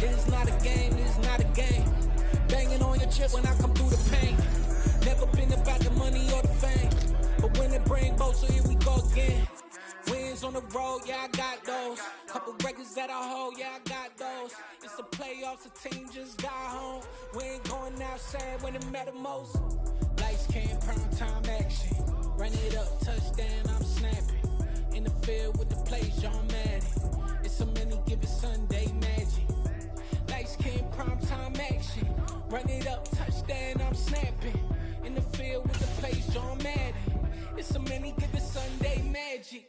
This is not a game, this is not a game. Banging on your chip when I come through the pain. Never been about the money or the fame, but when it bring both, so here we go again. Wins on the road, yeah, I got those. Couple records that I hold, yeah, I got those. It's the playoffs, the team just got home. We ain't going outside when it matter most. Lights came, prime time action. Run it up, touchdown, I'm snapping. In the field with the plays, John Madden. It's so many, give it Sunday magic. Lights came, prime time action. Run it up, touchdown, I'm snapping. In the field with the plays, John Madden. It's so many, give it Sunday magic.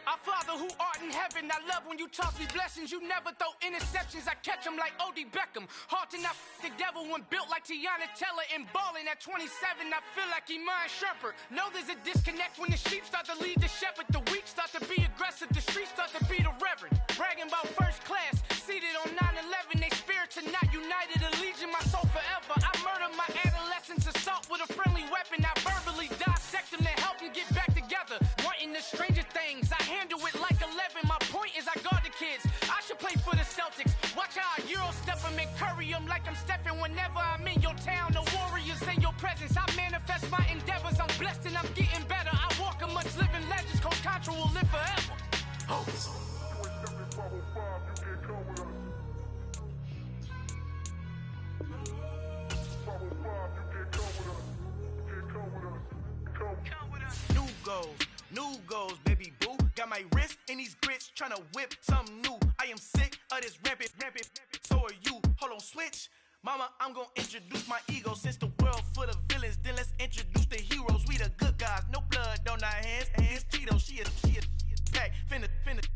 Our Father who art in heaven, I love when you toss me blessings. You never throw interceptions, I catch them like O.D. Beckham. Hard to not the devil when built like Tiana Teller. And balling at 27, I feel like Iman Shumpert. Know there's a disconnect when the sheep start to lead the shepherd. The weak start to be aggressive, the streets start to be the reverend. Bragging about first class, seated on 9/11. They spirits are not united, a legion, my soul forever. I murdered my adolescence, assault with a friendly weapon. I verbally dissect them to help them get back together. Wanting the stranger things, I handle it like 11. My point is I guard the kids. I should play for the Celtics. Watch how I Euro step them and curry them like I'm stepping. Whenever I'm in your town, the Warriors in your presence. I manifest my endeavors. I'm blessed and I'm getting better. I walk amongst living legends. Coach Contra will live forever. Oh. New goals, baby boo. Got my wrist in these grits, tryna whip something new. I am sick of this rampant. So are you. Hold on, switch. Mama, I'm gonna introduce my ego. Since the world full of villains, then let's introduce the heroes. We the good guys, no blood on our hands. Hands Tito, she is back. Finna,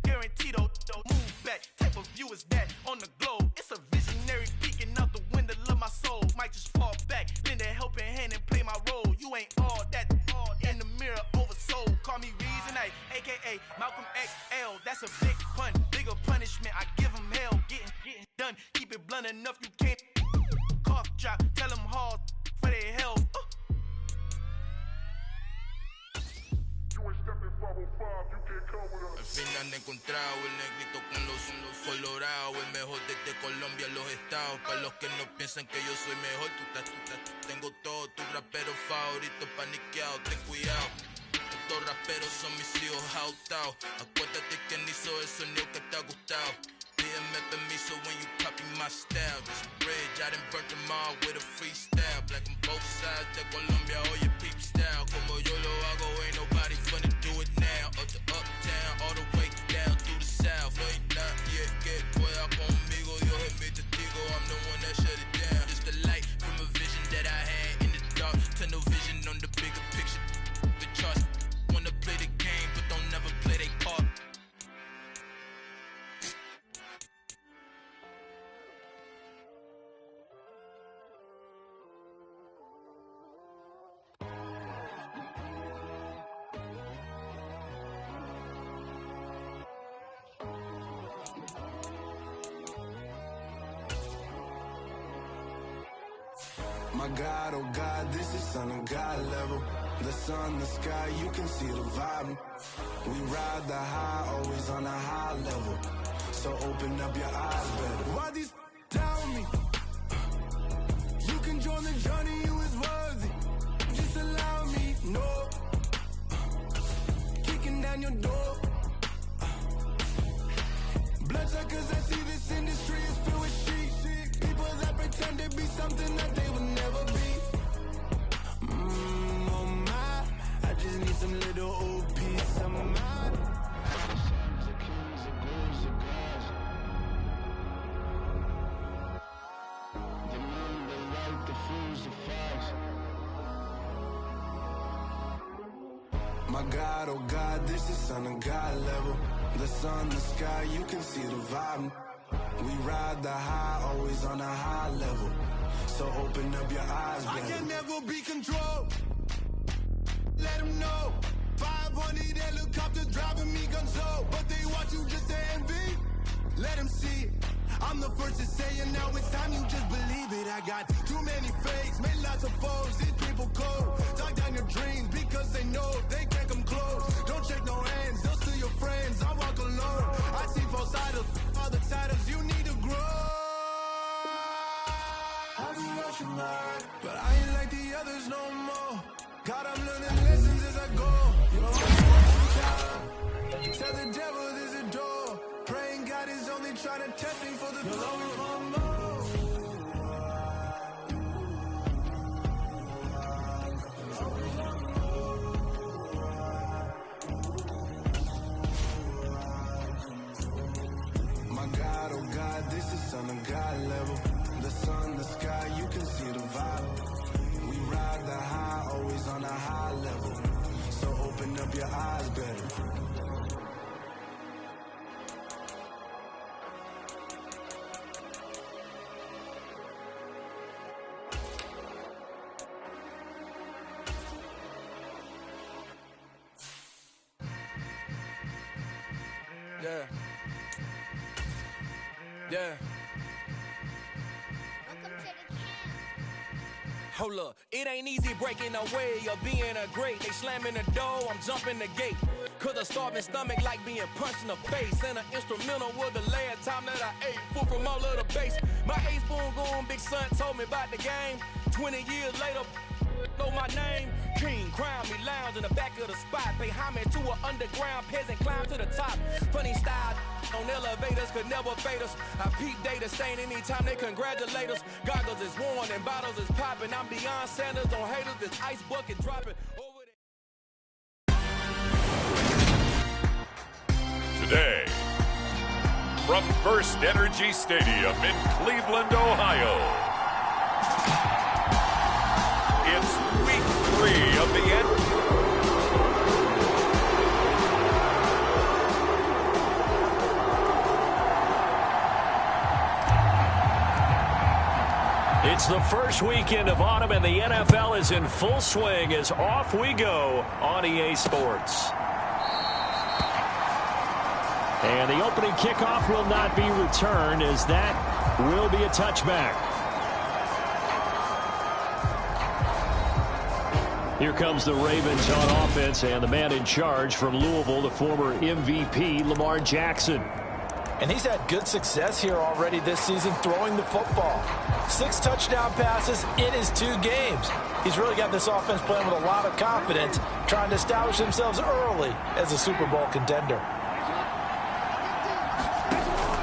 guaranteed, move back. Type of view is that on the globe? It's a visionary peeking out the window of my soul. Might just fall back, lend a helping hand and play my role. You ain't all that. In the mirror, oversold. Call me Reason A, aka Malcolm XL. That's a big pun, bigger punishment. I give him hell, getting done. Keep it blunt enough, you can't. Cough drop, tell them hard for their hell. Al fin han encontrado el negrito con los colorados, el mejor desde Colombia, los estados. Para los que no piensan que yo soy mejor, tengo todos tus raperos favoritos paniqueados, ten cuidado. Estos raperos son mis hijos jautados. Acuérdate quien hizo el sonido que te ha gustado. Pídeme permiso when you copy my style. This bridge, I done burnt them all with a freestyle. Black on both sides de Colombia, oye peep style. Como yo lo hago, ain't nobody finna do it now. Up to uptown, all the way down through the south. No hay nadie que pueda conmigo, Dios es mi testigo. I'm the one that shut it down. It's the light from a vision that I had in the dark. Tunnel vision on the bigger picture. The charts wanna play the game, but don't never play their part. My God, oh God, this is Son of God level. The sun, the sky, you can see the vibe. We ride the high, always on a high level. So open up your eyes better. Why these tell me you can join the journey, you is worthy. Just allow me, no. Kicking down your door. Bloodsuckers, I see this industry is filled with sheep. People that pretend to be something that they will never be. Oh my, I just need some little old peace of mind. My God, oh God, this is Son of God level. The sun, the sky, you can see the vibe. We ride the high, always on a high level. So open up your eyes, baby. I can never be controlled. Let them know. 500 helicopters driving me gonzo. But they watch you just to envy. Let them see it. I'm the first to say it, now it's time you just believe it. I got too many fakes. But I ain't like the others no more. God, I'm learning lessons as I go. You know, tell the devil there's a door. Praying God is only trying to test me for the glory of more. My God, oh God, this is on a God level. The sun, the sky, you can see the vibe. We ride the high, always on a high level. So open up your eyes better. Yeah. Yeah. Hold up, it ain't easy breaking away or being a great. They slamming the door, I'm jumping the gate. Cause a starving stomach like being punched in the face. And an instrumental was the last time that I ate food from all of the base. My ace boom goon, big son told me about the game. 20 years later, know my name. King, crown me, lounge in the back of the spot. Pay homage to an underground peasant, climb to the top. Funny style on elevators could never fade us. I peep data stain anytime they congratulate us. Goggles is worn and bottles is popping. I'm beyond Sanders on haters, this ice bucket dropping over there. Today, from First Energy Stadium in Cleveland, Ohio, it's week 3 of the end. It's the first weekend of autumn, and the NFL is in full swing as off we go on EA Sports. And the opening kickoff will not be returned, as that will be a touchback. Here comes the Ravens on offense, and the man in charge from Louisville, the former MVP, Lamar Jackson. And he's had good success here already this season throwing the football. 6 touchdown passes in his 2 games. He's really got this offense playing with a lot of confidence, trying to establish themselves early as a Super Bowl contender.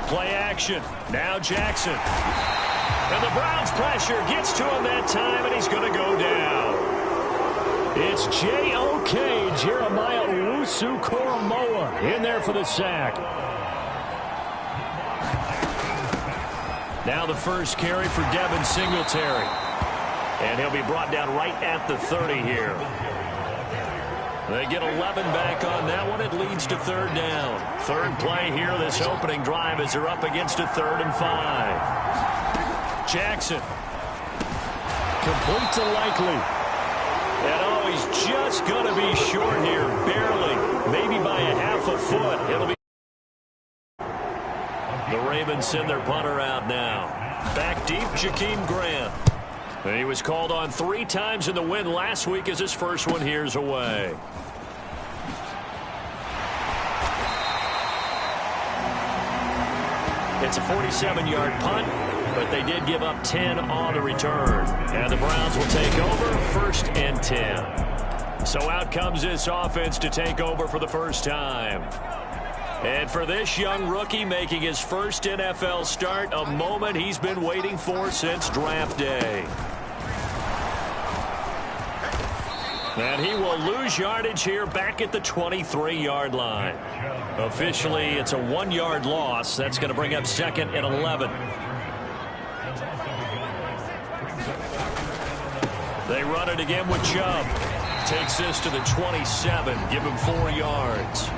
Play action. Now Jackson. And the Browns pressure gets to him that time, and he's going to go down. It's J.O.K. Jeremiah Owusu-Koramoah in there for the sack. Now the first carry for Devin Singletary. And he'll be brought down right at the 30 here. They get 11 back on that one. It leads to 3rd down. 3rd play here this opening drive as they're up against a 3rd and 5. Jackson. Complete to Likely. And oh, he's just going to be short here, barely. Maybe by a half a foot. It'll be. The Ravens send their punter out now. Back deep, Jakeem Grant. And he was called on 3 times in the win last week as his first one here's away. It's a 47-yard punt, but they did give up 10 on the return. And the Browns will take over 1st and 10. So out comes this offense to take over for the first time. And for this young rookie making his first NFL start, a moment he's been waiting for since draft day. And he will lose yardage here back at the 23-yard line. Officially, it's a 1-yard loss. That's going to bring up 2nd and 11. They run it again with Chubb. Takes this to the 27. Give him 4 yards.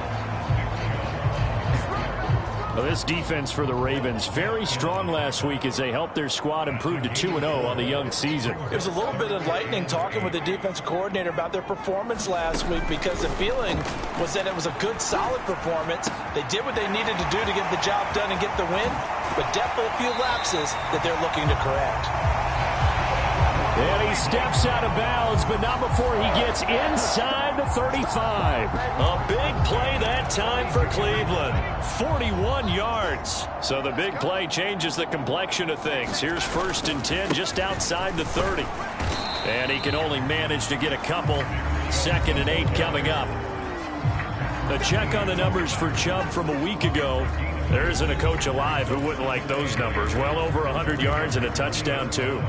Well, this defense for the Ravens, very strong last week as they helped their squad improve to 2-0 on the young season. It was a little bit enlightening talking with the defense coordinator about their performance last week, because the feeling was that it was a good, solid performance. They did what they needed to do to get the job done and get the win, but definitely a few lapses that they're looking to correct. And he steps out of bounds, but not before he gets inside the 35. A big play that time for Cleveland. 41 yards. So the big play changes the complexion of things. Here's 1st and 10 just outside the 30. And he can only manage to get a couple. 2nd and 8 coming up. A check on the numbers for Chubb from a week ago. There isn't a coach alive who wouldn't like those numbers. Well over 100 yards and a touchdown, too.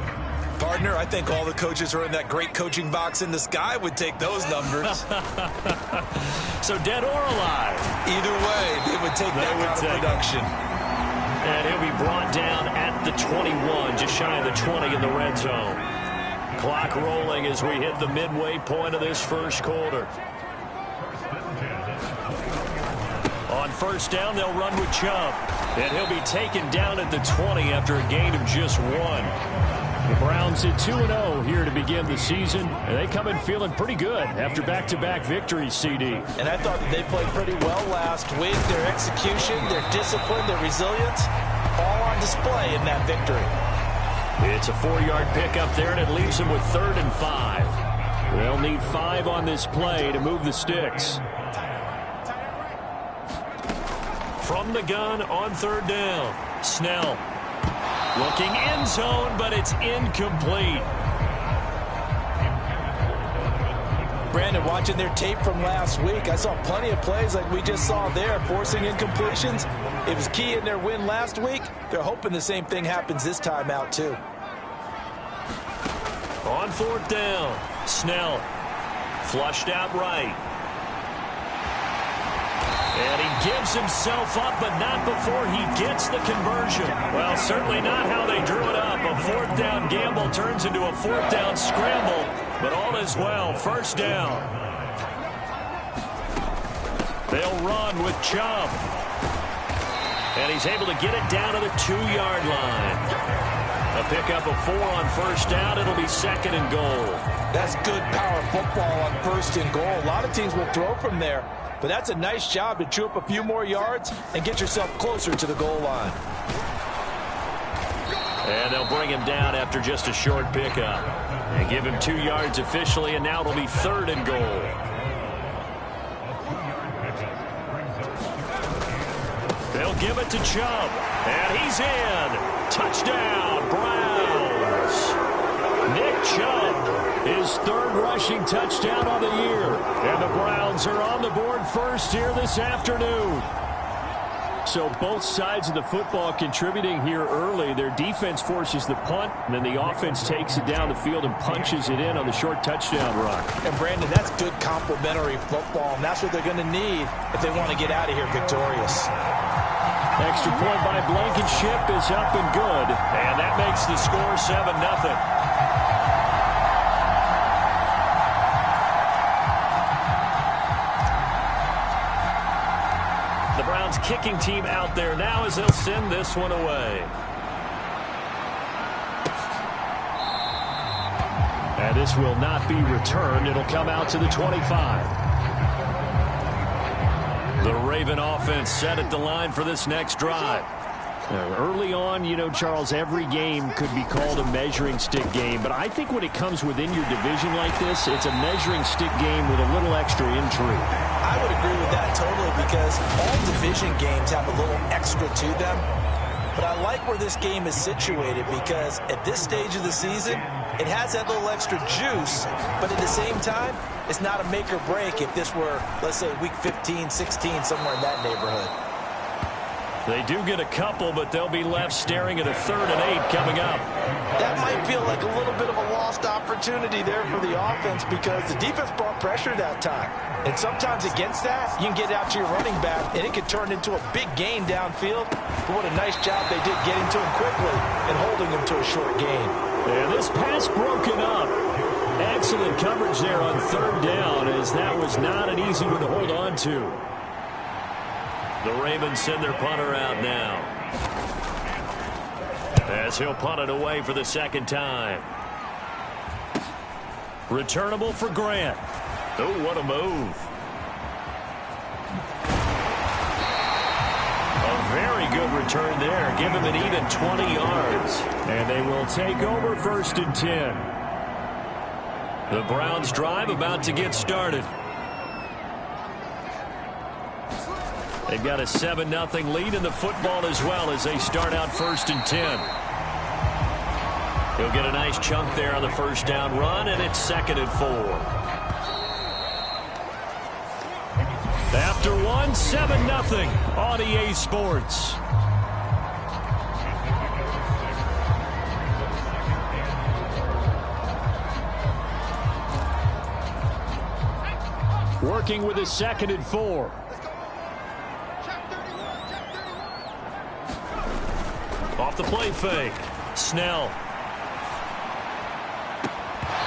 Partner, I think all the coaches who are in that great coaching box in the sky would take those numbers. So dead or alive? Either way, they would take that kind of production. And he'll be brought down at the 21, just shy of the 20 in the red zone. Clock rolling as we hit the midway point of this first quarter. On 1st down, they'll run with Chubb. And he'll be taken down at the 20 after a gain of just 1. The Browns at 2-0 here to begin the season. And they come in feeling pretty good after back-to-back victories, CD. And I thought that they played pretty well last week. Their execution, their discipline, their resilience, all on display in that victory. It's a 4-yard pickup there, and it leaves them with 3rd and 5. They'll need 5 on this play to move the sticks. From the gun on 3rd down, Snell. Looking end zone, but it's incomplete. Brandon, watching their tape from last week, I saw plenty of plays like we just saw there, forcing incompletions. It was key in their win last week. They're hoping the same thing happens this time out, too. On 4th down, Snell. Flushed out right. And he gives himself up, but not before he gets the conversion. Well, certainly not how they drew it up. A 4th down gamble turns into a 4th down scramble, but all is well. 1st down. They'll run with Chubb. And he's able to get it down to the 2-yard line. A pickup of 4 on 1st down. It'll be 2nd and goal. That's good power football on 1st and goal. A lot of teams will throw from there. But that's a nice job to chew up a few more yards and get yourself closer to the goal line. And they'll bring him down after just a short pickup. And give him 2 yards officially, and now it'll be 3rd and goal. They'll give it to Chubb. And he's in. Touchdown, Browns. Nick Chubb, his 3rd rushing touchdown on the year. And the Browns are on the board first here this afternoon. So both sides of the football contributing here early. Their defense forces the punt, and then the offense takes it down the field and punches it in on the short touchdown run. And, Brandon, that's good complementary football, and that's what they're going to need if they want to get out of here victorious. Extra point by Blankenship is up and good, and that makes the score 7-0. Kicking team out there now as they'll send this one away. And this will not be returned. It'll come out to the 25. The Raven offense set at the line for this next drive. Early on, you know, Charles, every game could be called a measuring stick game. But I think when it comes within your division like this, it's a measuring stick game with a little extra intrigue. I would agree with that totally because all division games have a little extra to them. But I like where this game is situated because at this stage of the season, it has that little extra juice. But at the same time, it's not a make or break if this were, let's say, week 15, 16, somewhere in that neighborhood. They do get a couple, but they'll be left staring at a 3rd and 8 coming up. That might feel like a little bit of a lost opportunity there for the offense because the defense brought pressure that time. And sometimes against that, you can get out to your running back, and it could turn into a big gain downfield. But what a nice job they did getting to him quickly and holding him to a short gain. And this pass broken up. Excellent coverage there on 3rd down, as that was not an easy one to hold on to. The Ravens send their punter out now, as he'll punt it away for the 2nd time. Returnable for Grant. Oh, what a move. A very good return there. Give him an even 20 yards. And they will take over 1st and 10. The Browns drive about to get started. They've got a 7-0 lead in the football as well as they start out 1st and 10. He'll get a nice chunk there on the first down run, and it's 2nd and 4. After 7-0 on EA Sports. Working with a 2nd and 4. Off the play fake. Snell.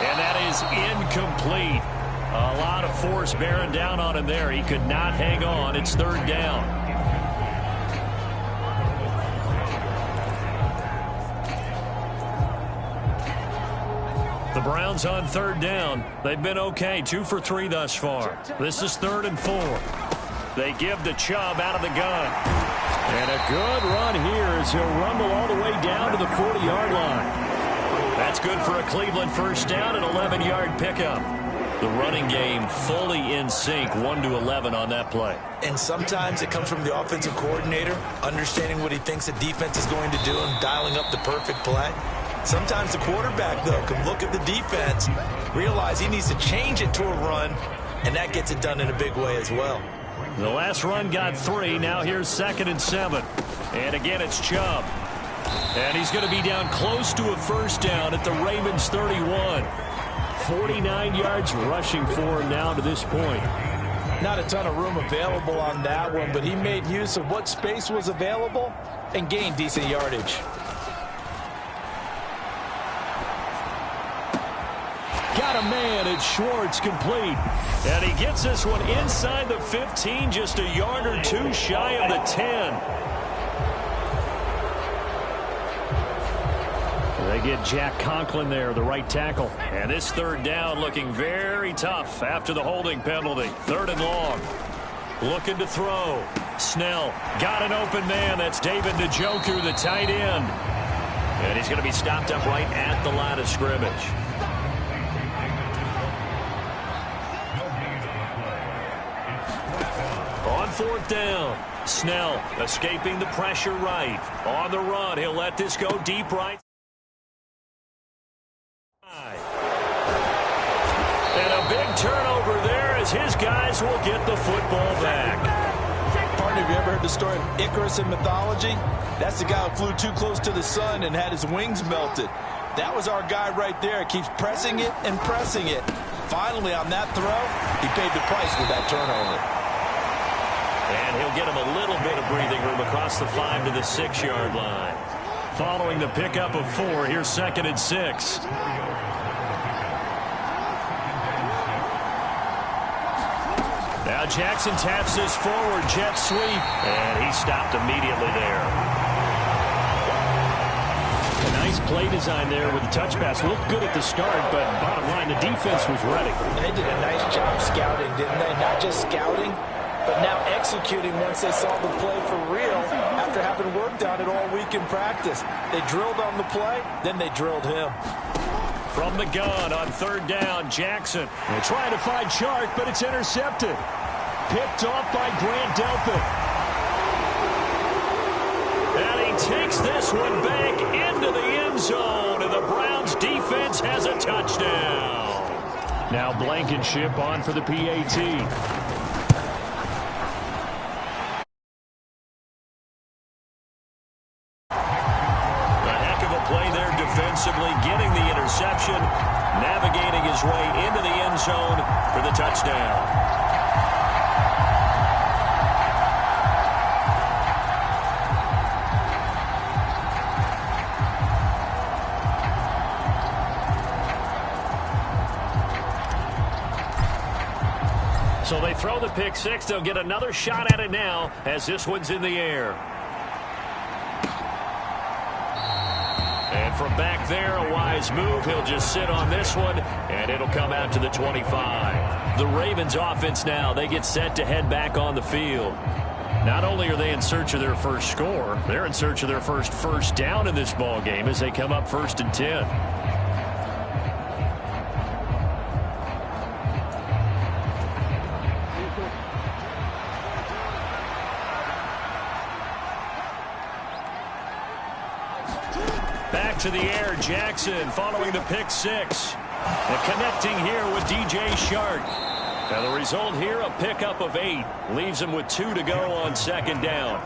And that is incomplete. A lot of force bearing down on him there. He could not hang on. It's 3rd down. The Browns on 3rd down. They've been okay. 2 for 3 thus far. This is 3rd and 4. They give to Chubb out of the gun. And a good run here as he'll rumble all the way down to the 40-yard line. That's good for a Cleveland first down, an 11-yard pickup. The running game fully in sync, 1-11 on that play. And sometimes it comes from the offensive coordinator, understanding what he thinks the defense is going to do and dialing up the perfect play. Sometimes the quarterback, though, can look at the defense, realize he needs to change it to a run, and that gets it done in a big way as well. The last run got 3. Now here's 2nd and 7. And again, it's Chubb. And he's going to be down close to a first down at the Ravens 31. 49 yards rushing for him now to this point. Not a ton of room available on that one, but he made use of what space was available and gained decent yardage. Got a man, it's Schwartz, complete. And he gets this one inside the 15, just a yard or 2 shy of the 10. They get Jack Conklin there, the right tackle. And this 3rd down looking very tough after the holding penalty. 3rd and long. Looking to throw. Snell got an open man. That's David Njoku, the tight end. And he's going to be stopped up right at the line of scrimmage. On 4th down, Snell escaping the pressure right. On the run, he'll let this go deep right. And a big turnover there as his guys will get the football back. Partner, have you ever heard the story of Icarus in mythology? That's the guy who flew too close to the sun and had his wings melted. That was our guy right there. Keeps pressing it and pressing it. Finally, on that throw, he paid the price with that turnover. And he'll get him a little bit of breathing room across the 5 to the 6-yard line. Following the pickup of 4, here's 2nd and 6. Now Jackson taps this forward, jet sweep, and he stopped immediately there. A nice play design there with the touch pass. Looked good at the start, but bottom line, the defense was ready. They did a nice job scouting, didn't they? Not just scouting, but now executing once they saw the play for real after having worked on it all week in practice. They drilled on the play, then they drilled him. From the gun on 3rd down, Jackson. They're trying to find Chark, but it's intercepted. Picked off by Grant Delpit. And he takes this one back into the end zone, and the Browns defense has a touchdown. Now Blankenship on for the PAT. Defensively getting the interception, navigating his way into the end zone for the touchdown. So they throw the pick 6. They'll get another shot at it now as this one's in the air. And from back there, a wise move. He'll just sit on this one, and it'll come out to the 25. The Ravens offense now, they get set to head back on the field. Not only are they in search of their first score, they're in search of their first down in this ball game as they come up 1st and 10. to the air. Jackson following the pick six. And connecting here with DJ Shark. Now the result here, a pickup of 8. Leaves him with 2 to go on second down.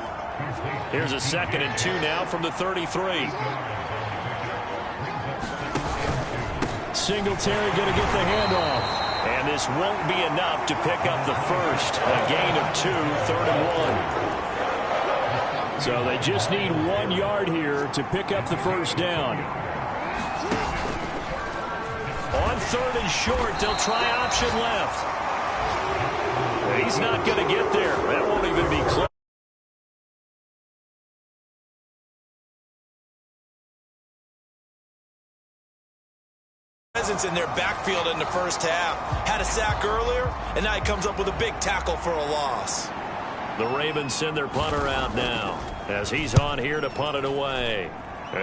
Here's a 2nd and 2 now from the 33. Singletary going to get the handoff. And this won't be enough to pick up the first. A gain of 2, 3rd and 1. So they just need 1 yard here to pick up the first down. On 3rd and short, they'll try option left. He's not going to get there. That won't even be close. Presence in their backfield in the first half. Had a sack earlier, and now he comes up with a big tackle for a loss. The Ravens send their punter out now as he's on here to punt it away.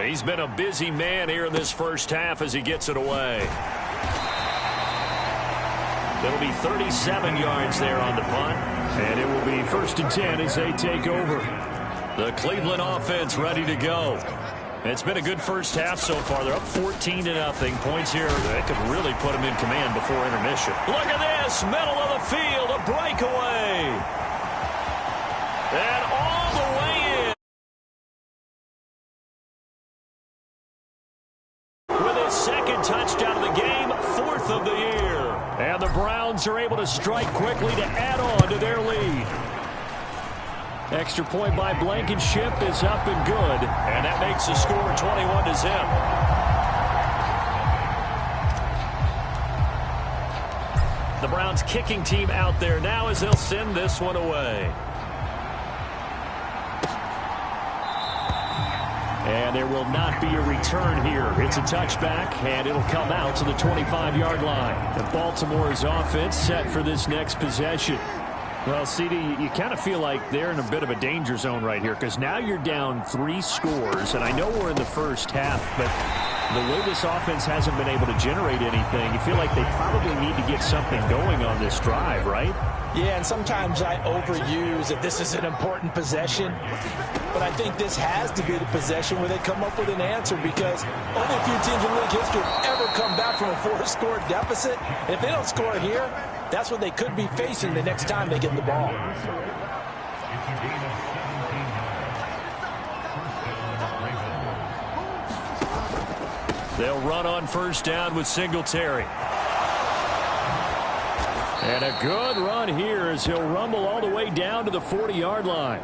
He's been a busy man here in this first half as he gets it away. It'll be 37 yards there on the punt. And it will be 1st and 10 as they take over. The Cleveland offense ready to go. It's been a good first half so far. They're up 14-0. Points here that could really put them in command before intermission. Look at this. Middle of the field. A breakaway. And all the way in. With his 2nd touchdown of the game. 4th of the year. And the Browns are able to strike quickly to add on to their lead. Extra point by Blankenship is up and good. And that makes the score 21-0. The Browns kicking team out there now as they'll send this one away. And there will not be a return here. It's a touchback, and it'll come out to the 25-yard line. And Baltimore's offense set for this next possession. Well, CD, you kind of feel like they're in a bit of a danger zone right here because now you're down 3 scores, and I know we're in the first half, but the way this offense hasn't been able to generate anything, you feel like they probably need to get something going on this drive, right? Yeah, and sometimes I overuse that this is an important possession. But I think this has to be the possession where they come up with an answer because only a few teams in league history have ever come back from a 4-score deficit. And if they don't score here, that's what they could be facing the next time they get the ball. They'll run on 1st down with Singletary. And a good run here as he'll rumble all the way down to the 40-yard line.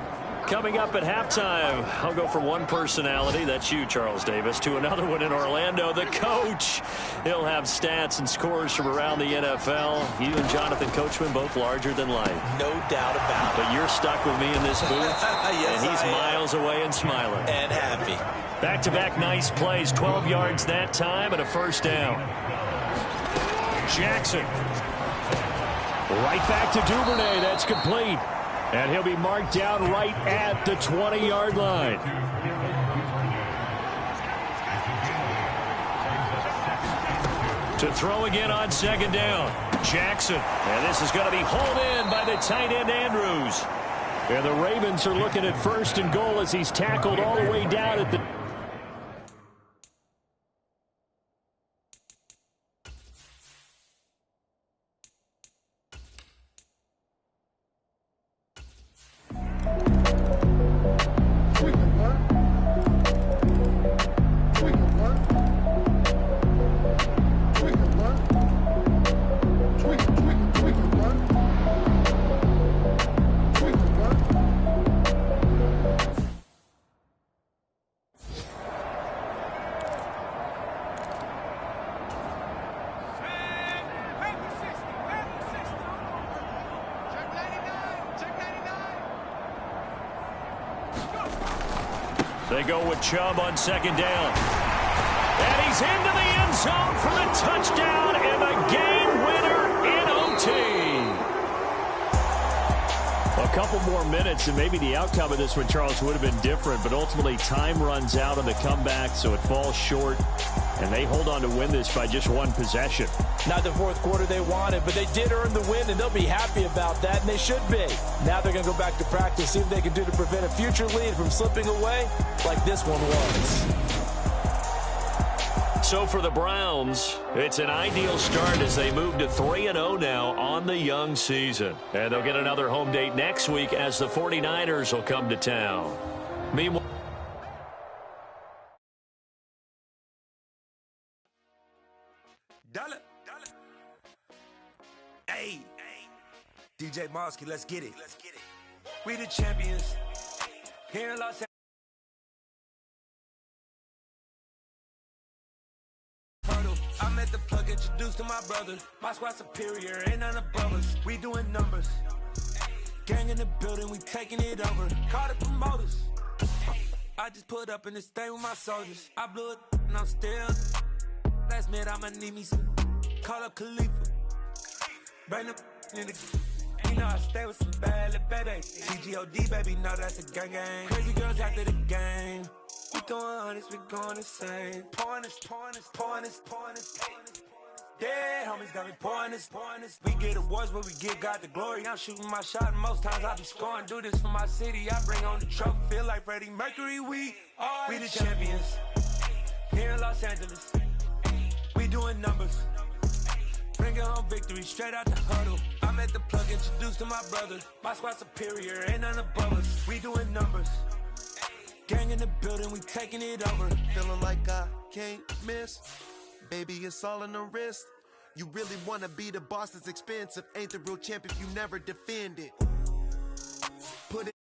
Coming up at halftime, I'll go from one personality, that's you, Charles Davis, to another one in Orlando, the coach. He'll have stats and scores from around the NFL. You and Jonathan Coachman, both larger than life. No doubt about it. But you're stuck with me in this booth, yes, and he's miles away and smiling. And happy. Back-to-back nice plays, 12 yards that time, and a 1st down. Jackson. Right back to Duvernay, that's complete. And he'll be marked down right at the 20-yard line. To throw again on 2nd down. Jackson. And this is going to be hauled in by the tight end Andrews. And the Ravens are looking at 1st and goal as he's tackled all the way down at the... They go with Chubb on 2nd down. And he's into the end zone for the touchdown and the game winner in OT. A couple more minutes and maybe the outcome of this one, Charles, would have been different, but ultimately time runs out on the comeback, so it falls short, and they hold on to win this by just 1 possession. Not the 4th quarter they wanted, but they did earn the win, and they'll be happy about that, and they should be. Now they're going to go back to practice, see what they can do to prevent a future lead from slipping away like this one was. So for the Browns, it's an ideal start as they move to 3-0 now on the young season. And they'll get another home date next week as the 49ers will come to town. Meanwhile, Hey, DJ Mosky, let's get it. We the champions here in Los Angeles. I met the plug, introduced to my brother. My squad superior, ain't none above us. We doing numbers. Gang in the building, we taking it over. Call the promoters. I just put up in this thing with my soldiers. I blew it and I'm still. Last minute, I'ma need me some. Call up Khalifa. Bring the in the. You know I stay with some bad little baby. TGOD, baby, no, that's a gang gang. Crazy girls after the game. We throwing hundreds, we going insane. Pouring this. Dead homies got me pouring this. We get awards, but we give God the glory. I'm shooting my shot, and most times I be scoring. Do this for my city, I bring on the trophy. Feel like Freddie Mercury, we the champions here in Los Angeles. We doing numbers. Bringing home victory straight out the huddle. I'm at the plug, introduced to my brother. My squad superior, ain't none above us. We doing numbers. Gang in the building, we taking it over. Feeling like I can't miss. Baby, it's all in the wrist. You really wanna be the boss, it's expensive. Ain't the real champ if you never defend it. Put it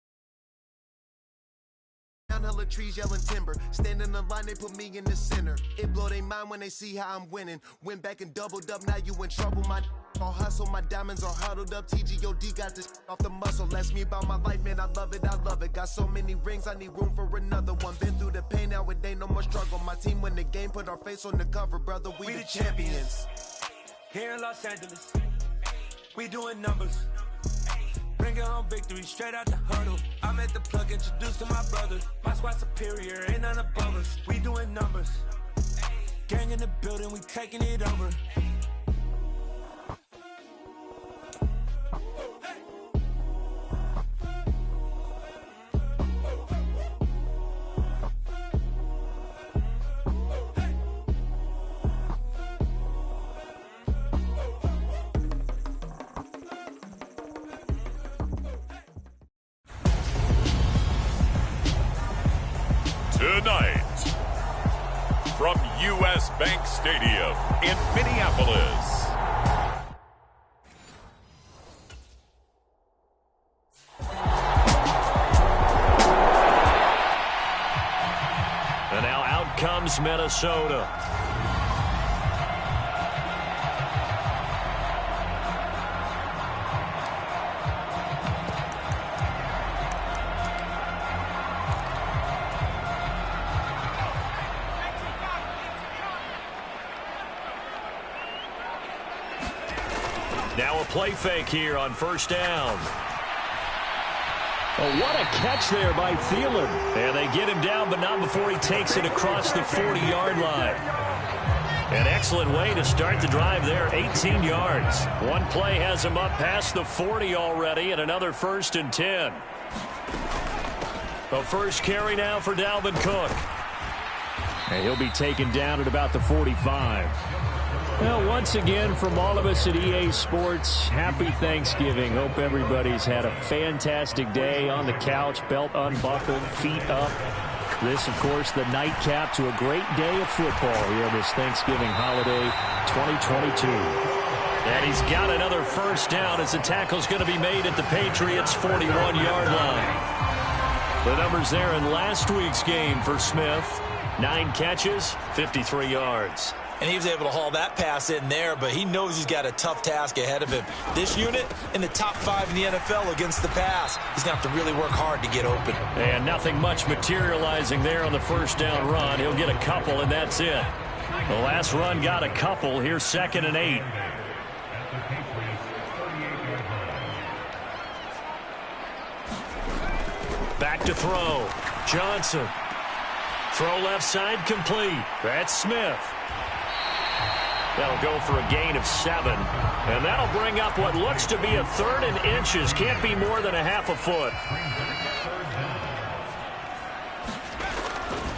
down, hella trees yelling timber. Stand in the line, they put me in the center. It blow their mind when they see how I'm winning. Went back and doubled up, now you in trouble. My all hustle, my diamonds are huddled up. TGOD got this off the muscle. Ask me about my life, man, I love it. Got so many rings, I need room for another one. Been through the pain, now it ain't no more struggle. My team win the game, put our face on the cover, brother. We the champions here in Los Angeles. We doing numbers. Bringing home victory straight out the huddle. I'm at the plug, introduced to my brother. My squad superior, ain't none above us. We doing numbers. Gang in the building, we taking it over. Tonight, from U.S. Bank Stadium in Minneapolis. And now out comes Minnesota. Now a play fake here on first down. Oh, what a catch there by Thielen. And they get him down, but not before he takes it across the 40-yard line. An excellent way to start the drive there, 18 yards. One play has him up past the 40 already, and another 1st and 10. The first carry now for Dalvin Cook. And he'll be taken down at about the 45. Well, once again, from all of us at EA Sports, happy Thanksgiving. Hope everybody's had a fantastic day on the couch, belt unbuckled, feet up. This, of course, the nightcap to a great day of football here this Thanksgiving holiday 2022. And he's got another first down as the tackle's going to be made at the Patriots' 41-yard line. The numbers there in last week's game for Smith. 9 catches, 53 yards. And he was able to haul that pass in there, but he knows he's got a tough task ahead of him. This unit in the top 5 in the NFL against the pass. He's going to have to really work hard to get open. And nothing much materializing there on the first down run. He'll get a couple, and that's it. The last run got a couple. Here's 2nd and 8. Back to throw. Johnson. Throw left side complete. That's Smith. That'll go for a gain of 7. And that'll bring up what looks to be a 3rd and inches. Can't be more than a half a foot.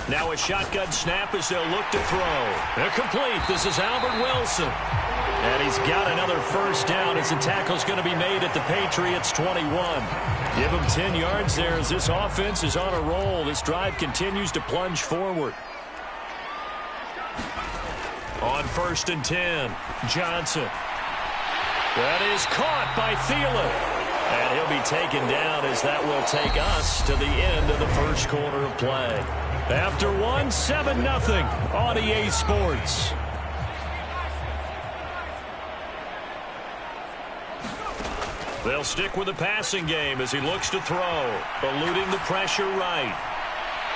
Now a shotgun snap as they'll look to throw. They're complete. This is Albert Wilson. And he's got another first down as the tackle's going to be made at the Patriots' 21. Give him 10 yards there as this offense is on a roll. This drive continues to plunge forward. On 1st and 10, Johnson. That is caught by Thielen. And he'll be taken down as that will take us to the end of the first quarter of play. After one, 7-0 on EA Sports. They'll stick with the passing game as he looks to throw, eluding the pressure right.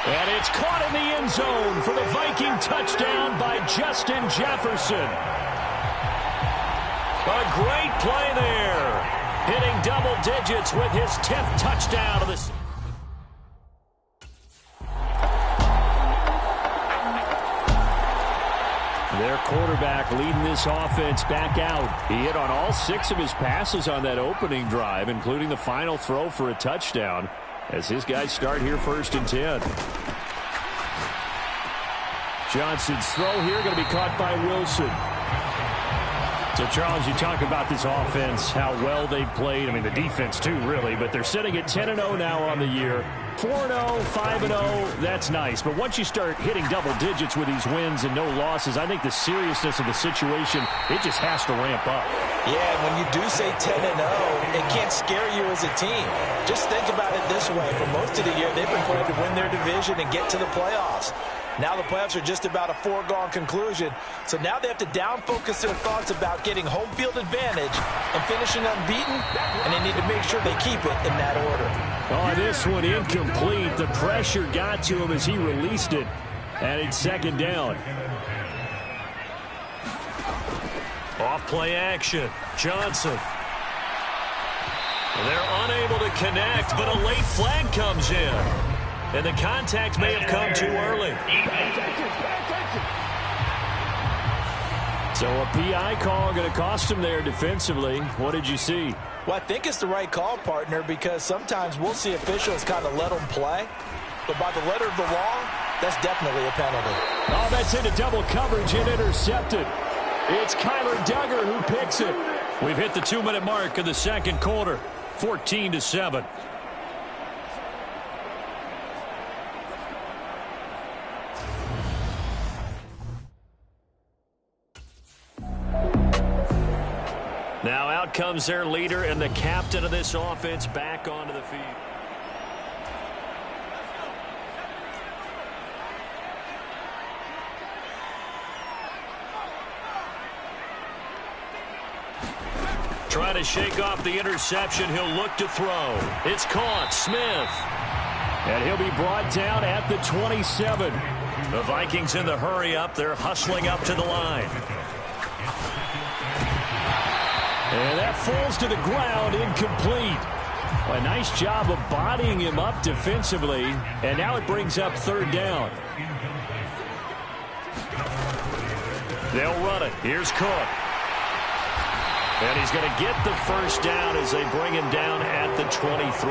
And it's caught in the end zone for the Viking touchdown by Justin Jefferson. A great play there, hitting double digits with his 10th touchdown of the season. Their quarterback leading this offense back out. He hit on all 6 of his passes on that opening drive, including the final throw for a touchdown, as his guys start here 1st and 10. Johnson's throw here going to be caught by Wilson. So, Charles, you talk about this offense, how well they played. I mean, the defense, too, really. But they're sitting at 10-0 now on the year. 4-0, 5-0, that's nice. But once you start hitting double digits with these wins and no losses, I think the seriousness of the situation, it just has to ramp up. Yeah, and when you do say 10-0, it can't scare you as a team. Just think about it this way. For most of the year, they've been playing to win their division and get to the playoffs. Now the playoffs are just about a foregone conclusion. So now they have to down-focus their thoughts about getting home field advantage and finishing unbeaten, and they need to make sure they keep it in that order. Oh, this one incomplete. The pressure got to him as he released it, and it's 2nd down. Off play action. Johnson. They're unable to connect, but a late flag comes in. And the contact may have come too early. So a PI call going to cost him there defensively. What did you see? Well, I think it's the right call, partner, because sometimes we'll see officials kind of let them play. But by the letter of the law, that's definitely a penalty. Oh, that's into double coverage and intercepted. It's Kyler Duggar who picks it. We've hit the 2-minute mark of the 2nd quarter. 14-7. Now out comes their leader and the captain of this offense back onto the field. Trying to shake off the interception. He'll look to throw. It's caught. Smith. And he'll be brought down at the 27. The Vikings in the hurry up. They're hustling up to the line. And that falls to the ground, incomplete. A nice job of bodying him up defensively. And now it brings up 3rd down. They'll run it. Here's Cook. And he's going to get the 1st down as they bring him down at the 23.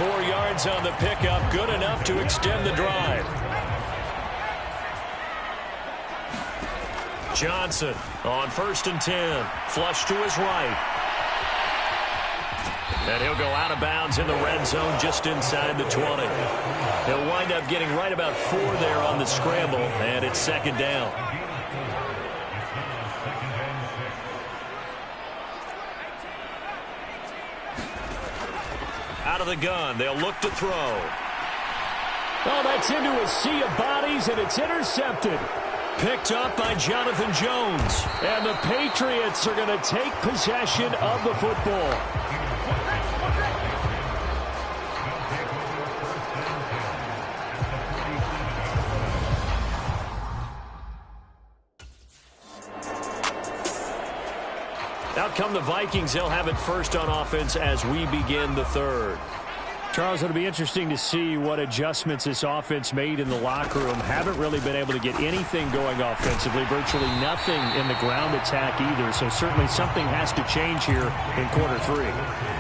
4 yards on the pickup, good enough to extend the drive. Johnson on 1st and 10. Flush to his right. And he'll go out of bounds in the red zone just inside the 20. He'll wind up getting right about 4 there on the scramble, and it's 2nd down. Out of the gun, they'll look to throw. Oh, that's into a sea of bodies, and it's intercepted. Picked up by Jonathan Jones. And the Patriots are going to take possession of the football. Out come the Vikings. They'll have it first on offense as we begin the 3rd. Charles, it'll be interesting to see what adjustments this offense made in the locker room. Haven't really been able to get anything going offensively, virtually nothing in the ground attack either. So certainly something has to change here in quarter 3.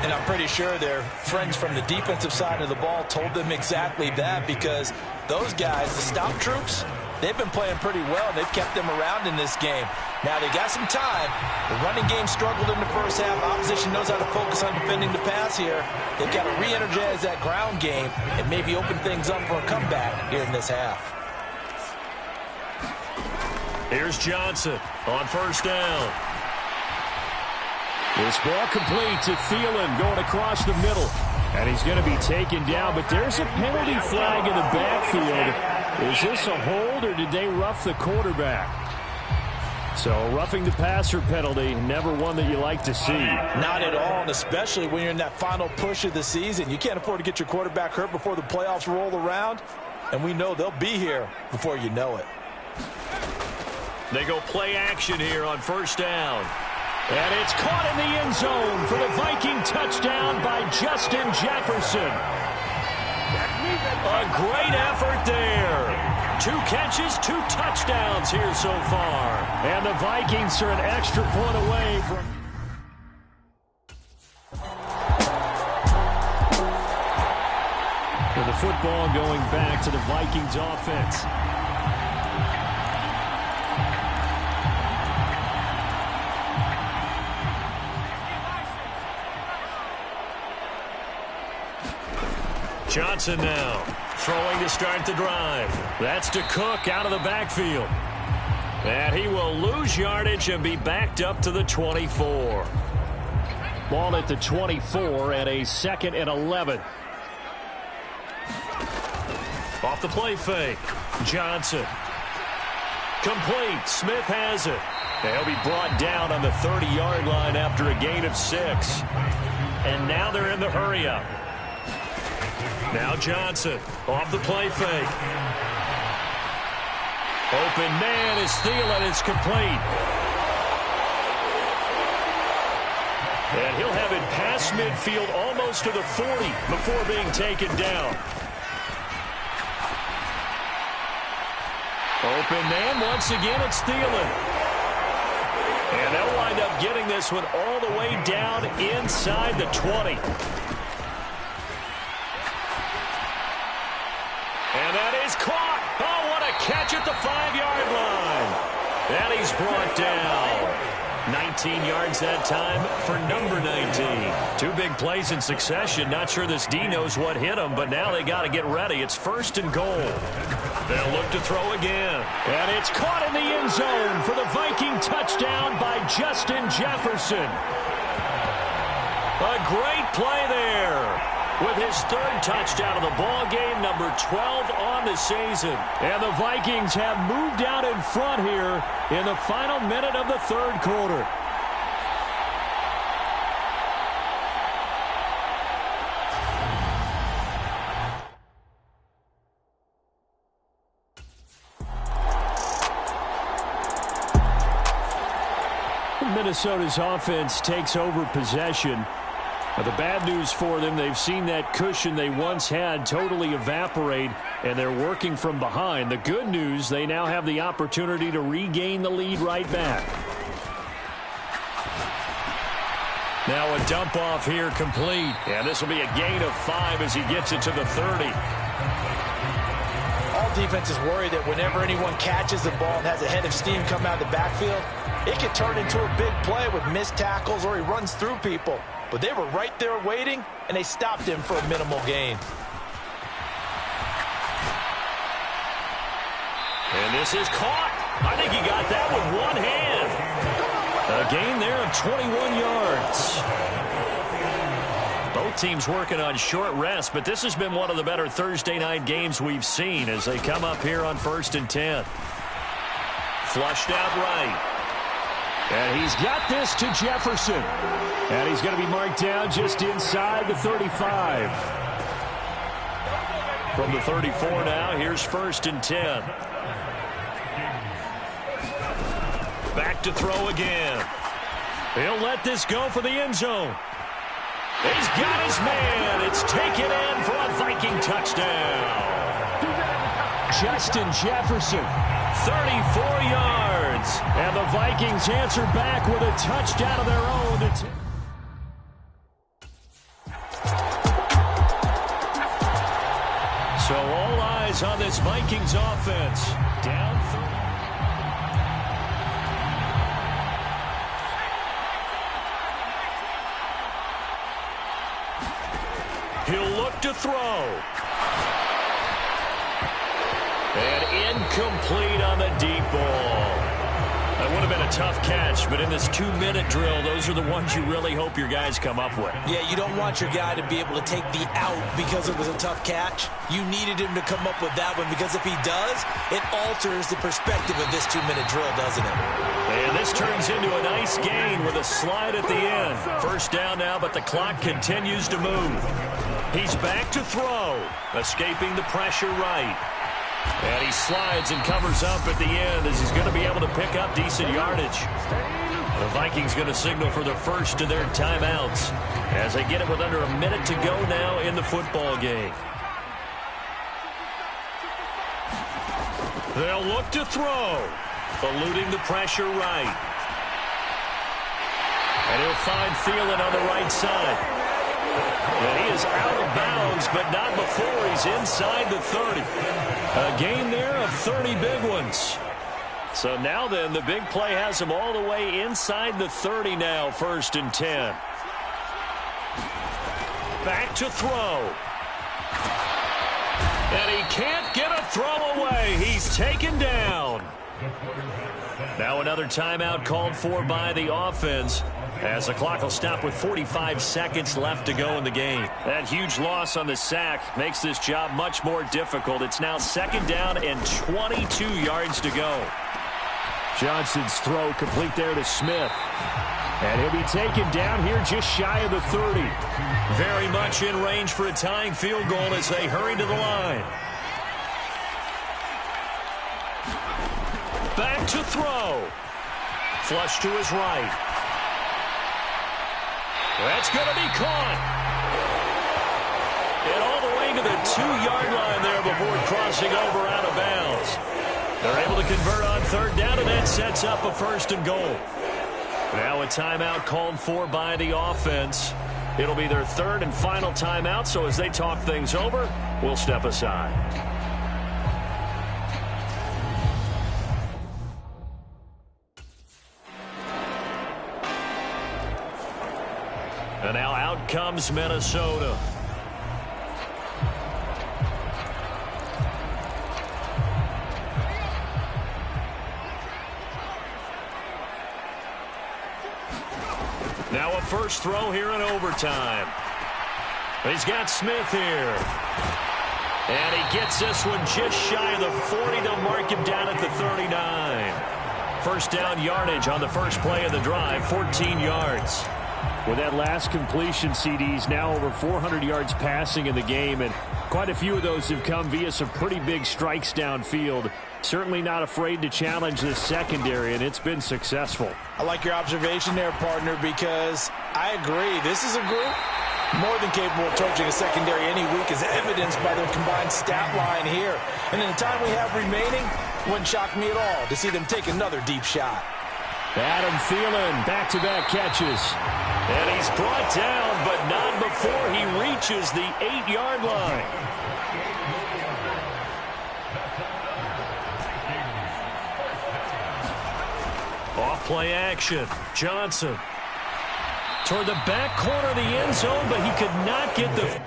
And I'm pretty sure their friends from the defensive side of the ball told them exactly that, because those guys, the stop troops, they've been playing pretty well. They've kept them around in this game. Now, they got some time. The running game struggled in the first half. Opposition knows how to focus on defending the pass here. They've got to re-energize that ground game and maybe open things up for a comeback here in this half. Here's Johnson on first down. This ball complete to Thielen going across the middle. And he's going to be taken down, but there's a penalty flag in the backfield. Is this a hold, or did they rough the quarterback? So roughing the passer penalty, never one that you like to see. Not at all, and especially when you're in that final push of the season. You can't afford to get your quarterback hurt before the playoffs roll around, and we know they'll be here before you know it. They go play action here on first down. And it's caught in the end zone for the Viking touchdown by Justin Jefferson. A great effort there. 2 catches, 2 touchdowns here so far. And the Vikings are an extra point away from... And the football going back to the Vikings offense. Johnson now throwing to start the drive. That's to Cook out of the backfield. And he will lose yardage and be backed up to the 24. Ball at the 24 and a 2nd and 11. Off the play fake. Johnson. Complete. Smith has it. They'll be brought down on the 30-yard line after a gain of 6. And now they're in the hurry-up. Now Johnson off the play fake. Open man is Thielen. It's complete. And he'll have it past midfield almost to the 40 before being taken down. Open man once again. It's Thielen. And they'll wind up getting this one all the way down inside the 20. And that is caught. Oh, what a catch at the 5-yard line. And he's brought down. 19 yards that time for number 19. 2 big plays in succession. Not sure this D knows what hit him, but now they got to get ready. It's 1st and goal. They'll look to throw again. And it's caught in the end zone for the Viking touchdown by Justin Jefferson. A great play there. With his 3rd touchdown of the ball game, number 12 on the season. And the Vikings have moved out in front here in the final minute of the 3rd quarter. Minnesota's offense takes over possession. The bad news for them, they've seen that cushion they once had totally evaporate, and they're working from behind. The good news, they now have the opportunity to regain the lead right back. Now a dump off here complete. And this will be a gain of 5 as he gets it to the 30. All defenses worry that whenever anyone catches the ball and has a head of steam come out of the backfield, it can turn into a big play with missed tackles or he runs through people. But they were right there waiting, and they stopped him for a minimal gain. And this is caught. I think he got that with one hand. A gain there of 21 yards. Both teams working on short rest, but this has been one of the better Thursday night games we've seen as they come up here on 1st and 10. Flushed out right. And he's got this to Jefferson. And he's going to be marked down just inside the 35. From the 34 now, here's 1st and 10. Back to throw again. He'll let this go for the end zone. He's got his man. It's taken in for a Viking touchdown. Justin Jefferson, 34 yards. And the Vikings answer back with a touchdown of their own. So all eyes on this Vikings offense. Down 3. He'll look to throw. And incomplete on the deep ball. That would have been a tough catch, but in this 2-minute drill, those are the ones you really hope your guys come up with. Yeah, you don't want your guy to be able to take the out because it was a tough catch. You needed him to come up with that one, because if he does, it alters the perspective of this 2-minute drill, doesn't it? And this turns into a nice gain with a slide at the end. First down now, but the clock continues to move. He's back to throw, escaping the pressure right. And he slides and covers up at the end as he's going to be able to pick up decent yardage. The Vikings going to signal for the first of their timeouts as they get it with under a minute to go now in the football game. They'll look to throw, eluding the pressure right. And he'll find Thielen on the right side. And he is out of bounds, but not before he's inside the 30. A gain there of 30 big ones. So now then, the big play has him all the way inside the 30 now, 1st and 10. Back to throw. And he can't get a throw away. He's taken down. Now another timeout called for by the offense, as the clock will stop with 45 seconds left to go in the game. That huge loss on the sack makes this job much more difficult. It's now 2nd down and 22 yards to go. Johnson's throw complete there to Smith. And he'll be taken down here just shy of the 30. Very much in range for a tying field goal as they hurry to the line. Back to throw. Flush to his right. That's going to be caught. And all the way to the 2-yard line there before crossing over out of bounds. They're able to convert on 3rd down, and that sets up a 1st and goal. Now a timeout called for by the offense. It'll be their 3rd and final timeout, so as they talk things over, we'll step aside. And now out comes Minnesota. Now a first throw here in overtime. He's got Smith here. And he gets this one just shy of the 40 to mark him down at the 39. First down yardage on the first play of the drive, 14 yards. With that last completion, CD's now over 400 yards passing in the game, and quite a few of those have come via some pretty big strikes downfield. Certainly not afraid to challenge the secondary, and it's been successful. I like your observation there, partner, because I agree. This is a group more than capable of torching a secondary any week, as evidenced by their combined stat line here. And in the time we have remaining, wouldn't shock me at all to see them take another deep shot. Adam Thielen, back-to-back catches. And he's brought down, but not before he reaches the 8-yard line. Off-play action. Johnson toward the back corner of the end zone, but he could not get the...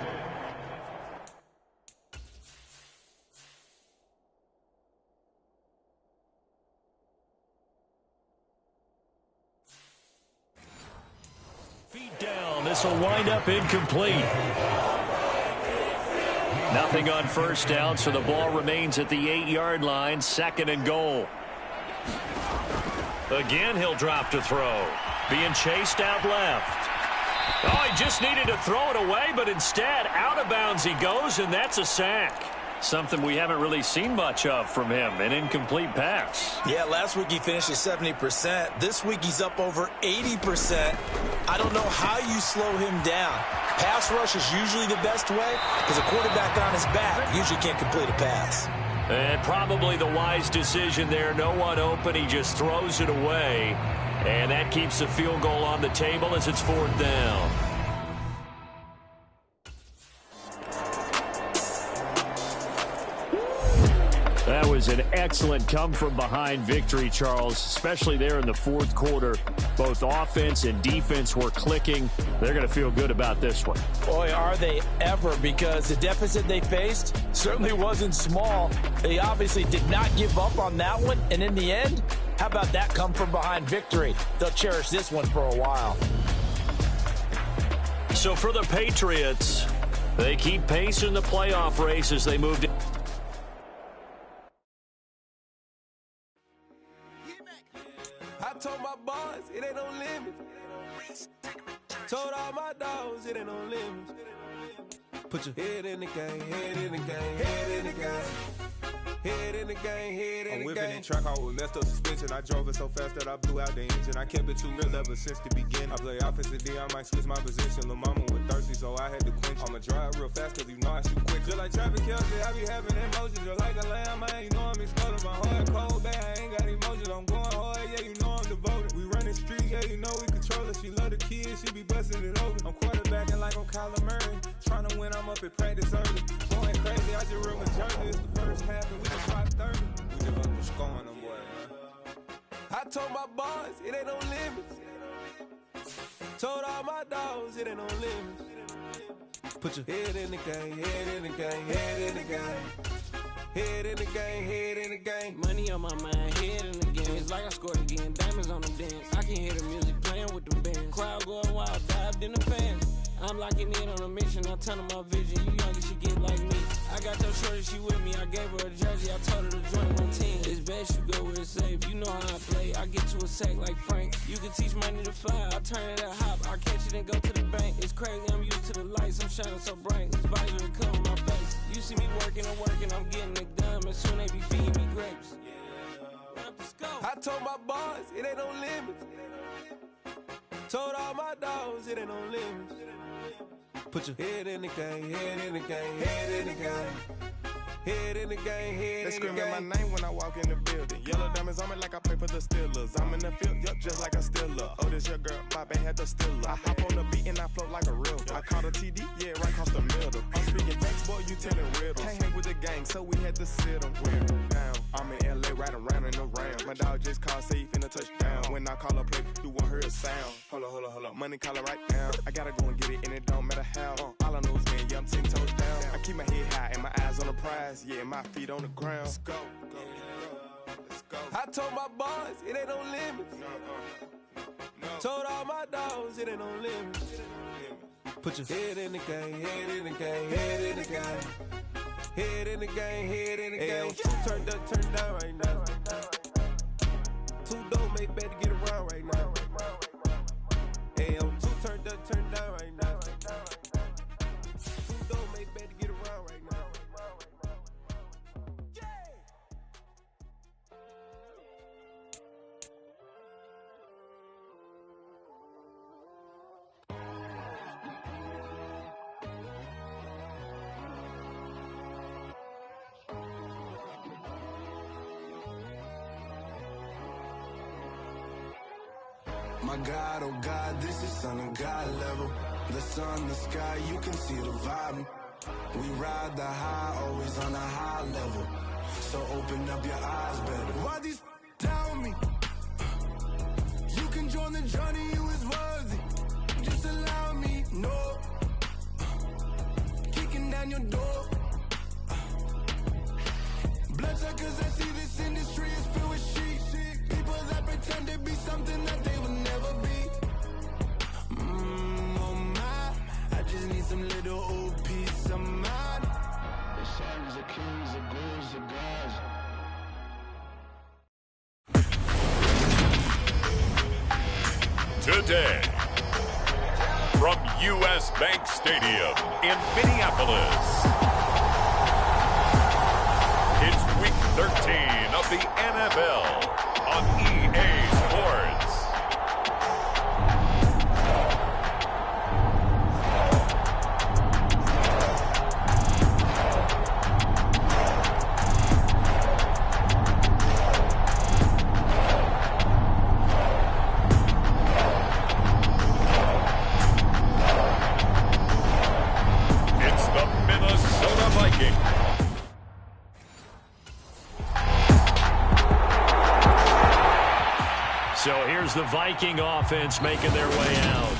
feet down. This will wind up incomplete. Nothing on first down, so the ball remains at the 8-yard line, 2nd and goal. Again, he'll drop to throw. Being chased out left. Oh, he just needed to throw it away, but instead, out of bounds he goes, and that's a sack. Something we haven't really seen much of from him, an incomplete pass. Yeah, last week he finished at 70%. This week he's up over 80% I don't know how you slow him down. Pass rush is usually the best way because a quarterback on his back usually can't complete a pass. And probably the wise decision there. No one open. He just throws it away. And that keeps the field goal on the table as it's 4th down. That was an excellent come-from-behind victory, Charles, especially there in the 4th quarter. Both offense and defense were clicking. They're going to feel good about this one. Boy, are they ever, because the deficit they faced certainly wasn't small. They obviously did not give up on that one, and in the end, how about that come-from-behind victory? They'll cherish this one for a while. So for the Patriots, they keep pace in the playoff race as they moved in. I told my boys it ain't no limits. Told all my dogs it ain't no limits. Put your head in the game, head in the game, head in the game. Head in the game, head in the game. I'm whipping in track out with messed up suspension. I drove it so fast that I blew out the engine. I kept it too real ever since the beginning. I play offensive D, I might switch my position. Lil' mama was thirsty, so I had to quench. I'ma drive real fast cause you know I shoot quick. Just like traffic Kelsey, I be having emotions. Just like a lamb, man, you know I'm exploding. My heart cold, bad, I ain't got emotions. I'm going hard, yeah, you know I'm devoted. We running streets, yeah, you know we control it. She love the kids, she be busting it over. I'm quarterbacking like I'm Kyler Murray. Trying to win, I'm up at practice early. Going crazy, I just real with Jersey. It's the first half and we just dropped 30. We just up to scoring them, boy, man. I told my boys it ain't no limits. Told all my dogs it ain't no limits. Put your head in the game, head in the game, head in the game. Head in the game, head in the game. Money on my mind, head in the game. It's like I scored again, diamonds on the dance. I can hear the music playing with the band. Crowd going wild, dived in the fans. I'm locking in on a mission, I tell them my vision. You young, you should get like me. I got your shorty, she with me. I gave her a jersey, I told her to join my team. It's best you go where it's safe. You know how I play. I get to a sack like Frank. You can teach money to fly. I turn it at hop. I catch it and go to the bank. It's crazy, I'm used to the lights. I'm shining so bright. This visor will cover my face. You see me working and working. I'm getting it done. And soon they be feeding me grapes. I told my boys it ain't no limits. Told all my dogs it ain't no limits. Put your head in the game, head in the game, head in the game. Head in the game, head in the game. They screaming my name when I walk in the building. Yellow diamonds on me like I play for the Steelers. I'm in the field, yup, just like a Steeler. Oh, this your girl, my band had the Steeler. I hop on the beat and I float like a real. I caught a TD, yeah, right across the middle. I'm speaking facts, boy, you telling riddles. Can't hang with the gang, so we had to sit them down. I'm in LA, riding around in the round. My dog just called, say he finna touchdown. When I call a play, you won't hear a sound. Hold up, money caller right now. I gotta go and get it, and it don't matter how. All I know is win, yeah, I'm 10 toes down. I keep my head high and my eyes on the prize. Yeah, my feet on the ground. Let's go. Let's go. I told my boys it ain't no limits. No. Told all my dogs it ain't no limits. Put your head in the game, head in the game, head in the game. Head in the game, head in the game. Turned up, turned down right now. Too dope, make better get around right now. Hey, I'm too turned up, turned down right now. Too dope, make better get around right now. My God, oh God, this is Son of God level. The sun, the sky, you can see the vibe. We ride the high, always on a high level. So open up your eyes better. Why these down me? You can join the journey, you is worthy. Just allow me, no. Kicking down your door. Bloodsuckers, I see this industry is filled with shit. People that pretend to be something that they will never be. Oh my, I just need some little old peace of mind. The sons of kings, the ghouls, the gods. Today, from U.S. Bank Stadium in Minneapolis, it's Week 13 of the NFL on EA Sports. comes the Viking offense making their way out.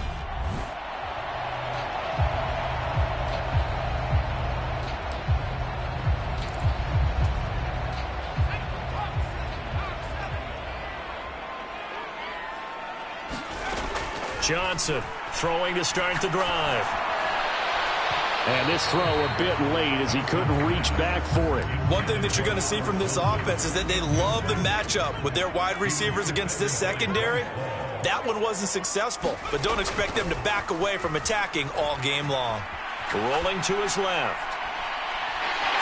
Johnson throwing to start the drive. And this throw a bit late as he couldn't reach back for it. One thing that you're going to see from this offense is that they love the matchup with their wide receivers against this secondary. That one wasn't successful, but don't expect them to back away from attacking all game long. Rolling to his left.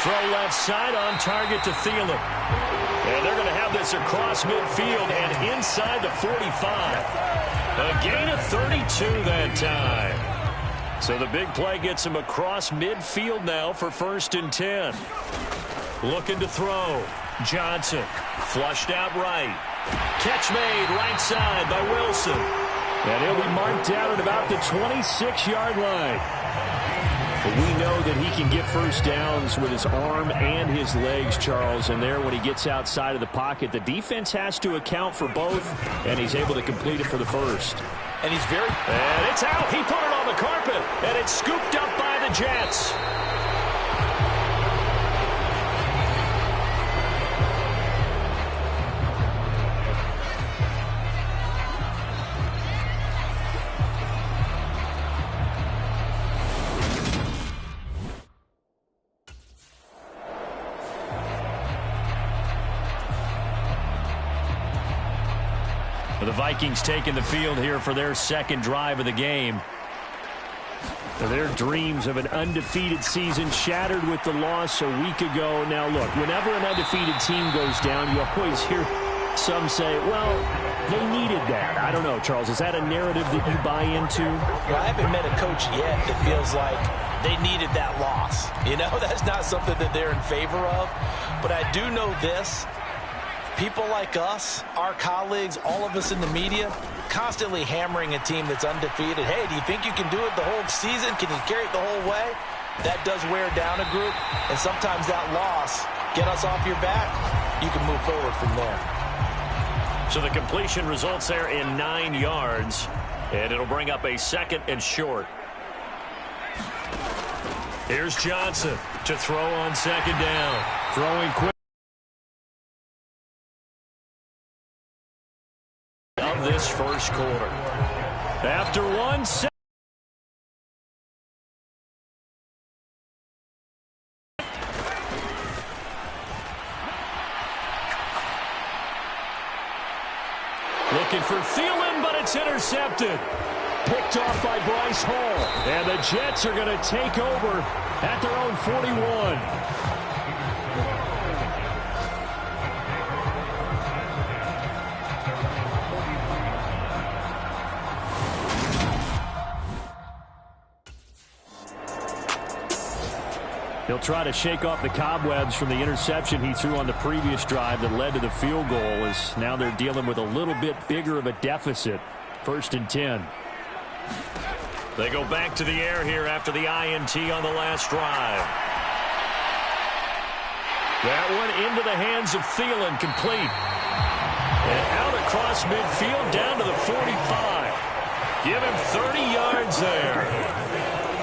Throw left side on target to Thielen. And they're going to have this across midfield and inside the 45. A gain of 32 that time. So the big play gets him across midfield now for 1st and 10. Looking to throw. Johnson flushed out right. Catch made right side by Wilson. And he'll be marked out at about the 26-yard line. But we know that he can get first downs with his arm and his legs, Charles. And there, when he gets outside of the pocket, the defense has to account for both, and he's able to complete it for the first. And he's very... And it's out. He put it on the carpet, and it's scooped up by the Jets. The Vikings taking the field here for their second drive of the game. Their dreams of an undefeated season shattered with the loss a week ago. Now, look, whenever an undefeated team goes down, you always hear some say, well, they needed that. I don't know, Charles. Is that a narrative that you buy into? Well, I haven't met a coach yet that feels like they needed that loss. You know, that's not something that they're in favor of. But I do know this. People like us, our colleagues, all of us in the media, constantly hammering a team that's undefeated. Hey, do you think you can do it the whole season? Can you carry it the whole way? That does wear down a group, and sometimes that loss, get us off your back, you can move forward from there. So the completion results there in 9 yards, and it'll bring up a 2nd and short. Here's Johnson to throw on 2nd down. Throwing quick. Of this first quarter. After 1 second. Looking for Thielen, but it's intercepted. Picked off by Bryce Hall. And the Jets are going to take over at their own 41. He'll try to shake off the cobwebs from the interception he threw on the previous drive that led to the field goal, as now they're dealing with a little bit bigger of a deficit. 1st and 10. They go back to the air here after the INT on the last drive. That one into the hands of Thielen, complete. And out across midfield down to the 45. Give him 30 yards there.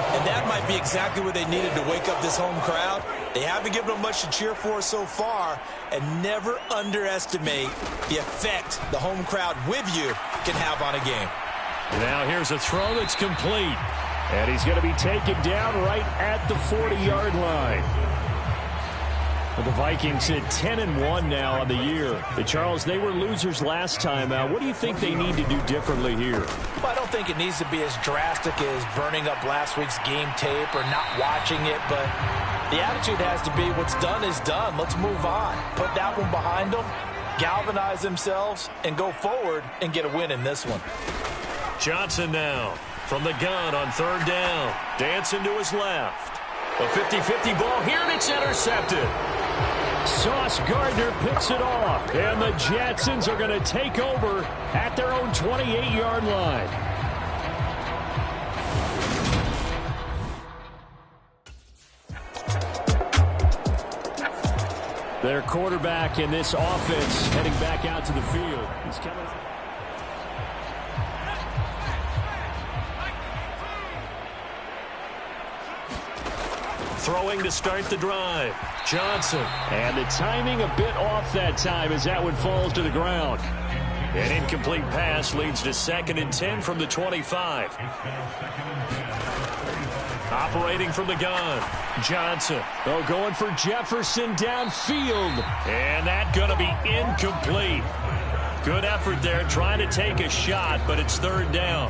And that might be exactly what they needed to wake up this home crowd. They haven't given them much to cheer for so far, and never underestimate the effect the home crowd with you can have on a game. Now here's a throw that's complete, and he's going to be taken down right at the 40-yard line. Well, the Vikings at 10-1 now on the year. Charles, they were losers last time out. What do you think they need to do differently here? Well, I don't think it needs to be as drastic as burning up last week's game tape or not watching it, but the attitude has to be what's done is done. Let's move on. Put that one behind them, galvanize themselves, and go forward and get a win in this one. Johnson now from the gun on 3rd down. Dancing to his left. A 50-50 ball here, and it's intercepted. Sauce Gardner picks it off, and the Jetsons are going to take over at their own 28-yard line. Their quarterback in this offense heading back out to the field. He's coming. Throwing to start the drive. Johnson. And the timing a bit off that time as that one falls to the ground. An incomplete pass leads to 2nd and 10 from the 25. Operating from the gun. Johnson. Oh, going for Jefferson downfield. And that's going to be incomplete. Good effort there trying to take a shot, but it's 3rd down.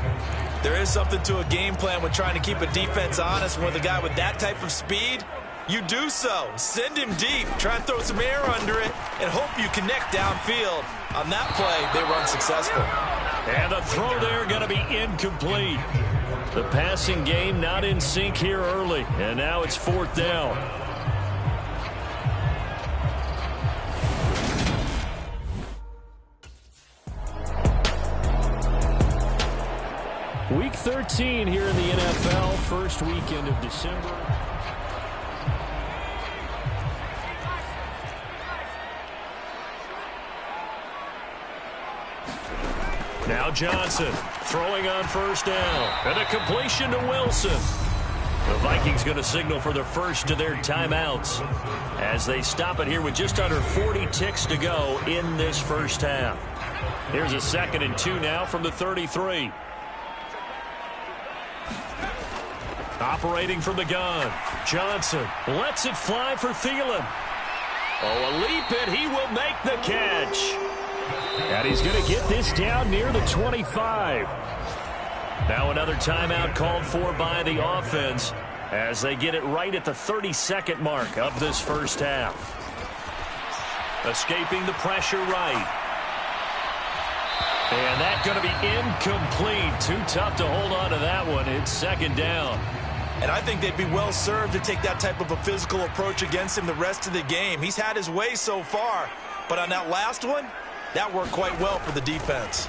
There is something to a game plan with trying to keep a defense honest. With a guy with that type of speed, you do so. Send him deep. Try and throw some air under it and hope you connect downfield. On that play, they run successful. And the throw there going to be incomplete. The passing game not in sync here early, and now it's 4th down. Week 13 here in the NFL, first weekend of December. Now Johnson throwing on 1st down. And a completion to Wilson. The Vikings going to signal for the first of their timeouts as they stop it here with just under 40 ticks to go in this first half. Here's a 2nd and 2 now from the 33. Operating from the gun. Johnson lets it fly for Thielen. Oh, a leap and he will make the catch. And he's going to get this down near the 25. Now another timeout called for by the offense as they get it right at the 32nd mark of this first half. Escaping the pressure right. And that's going to be incomplete. Too tough to hold on to that one. It's 2nd down. And I think they'd be well served to take that type of a physical approach against him the rest of the game. He's had his way so far. But on that last one, that worked quite well for the defense.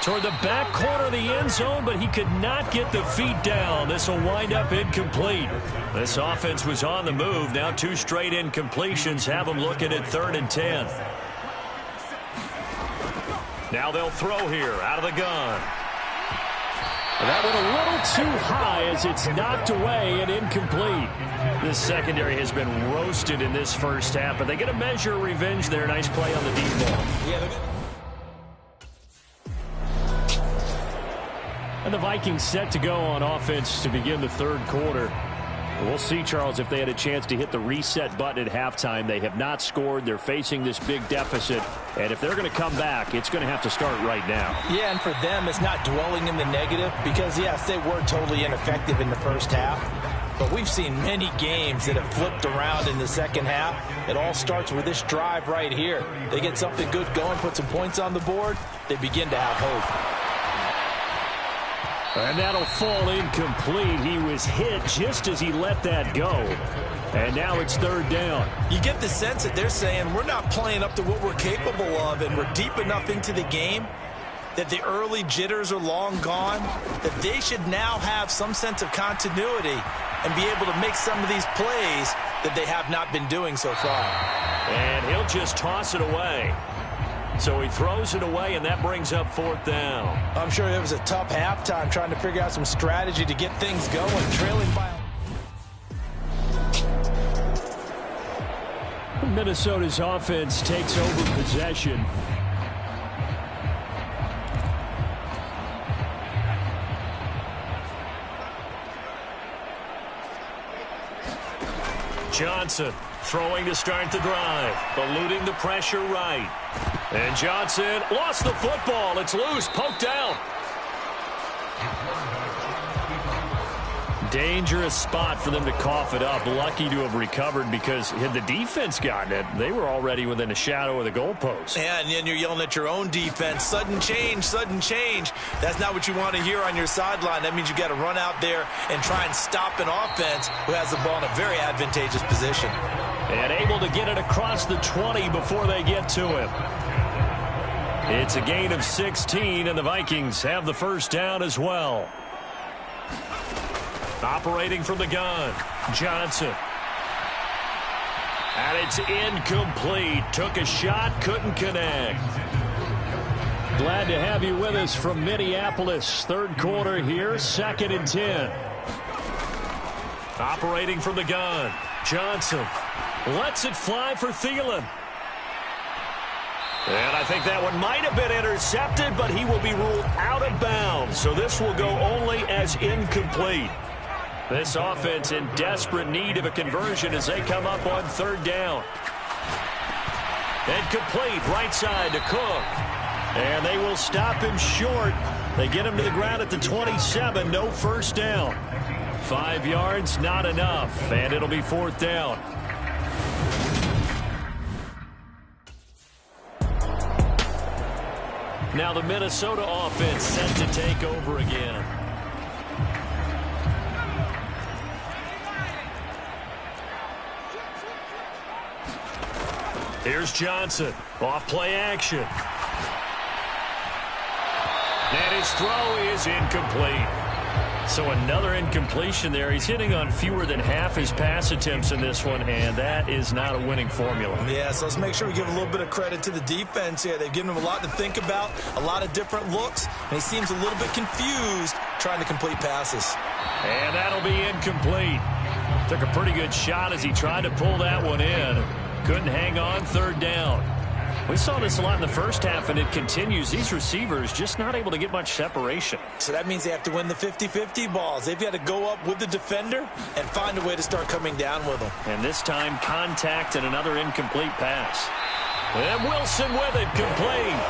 Toward the back corner of the end zone, but he could not get the feet down. This will wind up incomplete. This offense was on the move. Now 2 straight incompletions have them looking at 3rd and 10. Now they'll throw here out of the gun. That one a little too high as it's knocked away and incomplete. This secondary has been roasted in this first half, but they get a measure of revenge there. Nice play on the deep ball. And the Vikings set to go on offense to begin the 3rd quarter. We'll see, Charles, if they had a chance to hit the reset button at halftime. They have not scored. They're facing this big deficit. And if they're going to come back, it's going to have to start right now. Yeah, and for them, it's not dwelling in the negative because, yes, they were totally ineffective in the first half. But we've seen many games that have flipped around in the second half. It all starts with this drive right here. They get something good going, put some points on the board, they begin to have hope. And that'll fall incomplete. He was hit just as he let that go. And now it's 3rd down. You get the sense that they're saying we're not playing up to what we're capable of, and we're deep enough into the game that the early jitters are long gone, that they should now have some sense of continuity and be able to make some of these plays that they have not been doing so far. And he'll just toss it away. So he throws it away, and that brings up 4th down. I'm sure it was a tough halftime trying to figure out some strategy to get things going, trailing by. Minnesota's offense takes over possession. Johnson throwing to start the drive, eluding the pressure right. And Johnson lost the football. It's loose, poked out. Dangerous spot for them to cough it up. Lucky to have recovered because had the defense gotten it, they were already within a shadow of the goalpost. Yeah, and then you're yelling at your own defense. Sudden change, sudden change. That's not what you want to hear on your sideline. That means you got to run out there and try and stop an offense who has the ball in a very advantageous position. And able to get it across the 20 before they get to him. It's a gain of 16, and the Vikings have the first down as well. Operating from the gun, Johnson. And it's incomplete. Took a shot, couldn't connect. Glad to have you with us from Minneapolis. Third quarter here, 2nd and 10. Operating from the gun, Johnson lets it fly for Thielen. And I think that one might have been intercepted, but he will be ruled out of bounds. So this will go only as incomplete. This offense in desperate need of a conversion as they come up on 3rd down. And complete, right side to Cook. And they will stop him short. They get him to the ground at the 27, no first down. 5 yards, not enough, and it'll be 4th down. Now the Minnesota offense set to take over again. Here's Johnson, off play action. And his throw is incomplete. So another incompletion there. He's hitting on fewer than half his pass attempts in this one, and that is not a winning formula. Yeah, so let's make sure we give a little bit of credit to the defense here. They've given him a lot to think about, a lot of different looks, and he seems a little bit confused trying to complete passes. And that'll be incomplete. Took a pretty good shot as he tried to pull that one in. Couldn't hang on, 3rd down. We saw this a lot in the first half, and it continues. These receivers just not able to get much separation. So that means they have to win the 50-50 balls. They've got to go up with the defender and find a way to start coming down with them. And this time, contact and another incomplete pass. And Wilson with it, complete.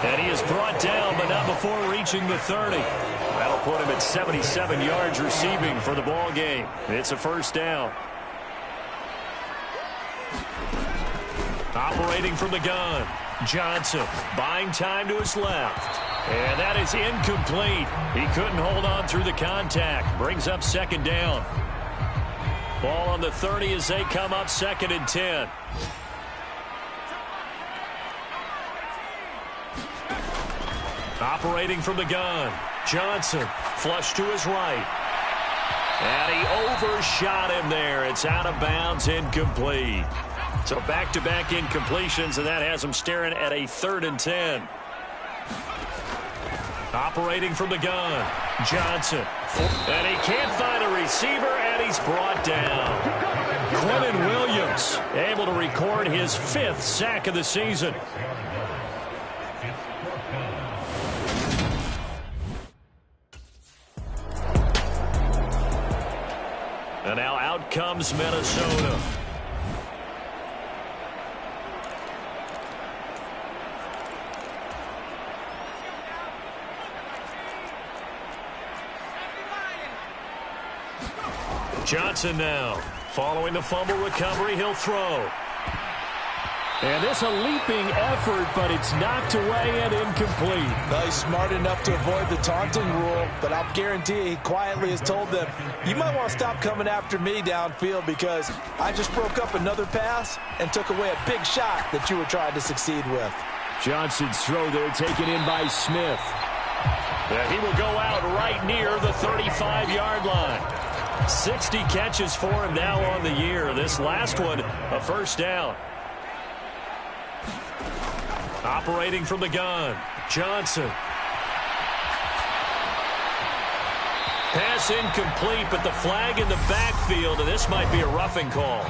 And he is brought down, but not before reaching the 30. That'll put him at 77 yards receiving for the ball game. It's a 1st down. Operating from the gun, Johnson buying time to his left. And that is incomplete. He couldn't hold on through the contact. Brings up 2nd down. Ball on the 30 as they come up 2nd and 10. Operating from the gun, Johnson flush to his right. And he overshot him there. It's out of bounds, incomplete. So back-to-back incompletions, and that has him staring at a 3rd and 10. Operating from the gun, Johnson. And he can't find a receiver, and he's brought down. Quentin Williams able to record his 5th sack of the season. And now out comes Minnesota. Johnson now. Following the fumble recovery, he'll throw. And this a leaping effort, but it's knocked away and incomplete. Well, he's smart enough to avoid the taunting rule, but I'll guarantee he quietly has told them, you might want to stop coming after me downfield because I just broke up another pass and took away a big shot that you were trying to succeed with. Johnson's throw there taken in by Smith. He will go out right near the 35-yard line. 60 catches for him now on the year. This last one, a 1st down. Operating from the gun, Johnson. Pass incomplete, but the flag in the backfield, and this might be a roughing call.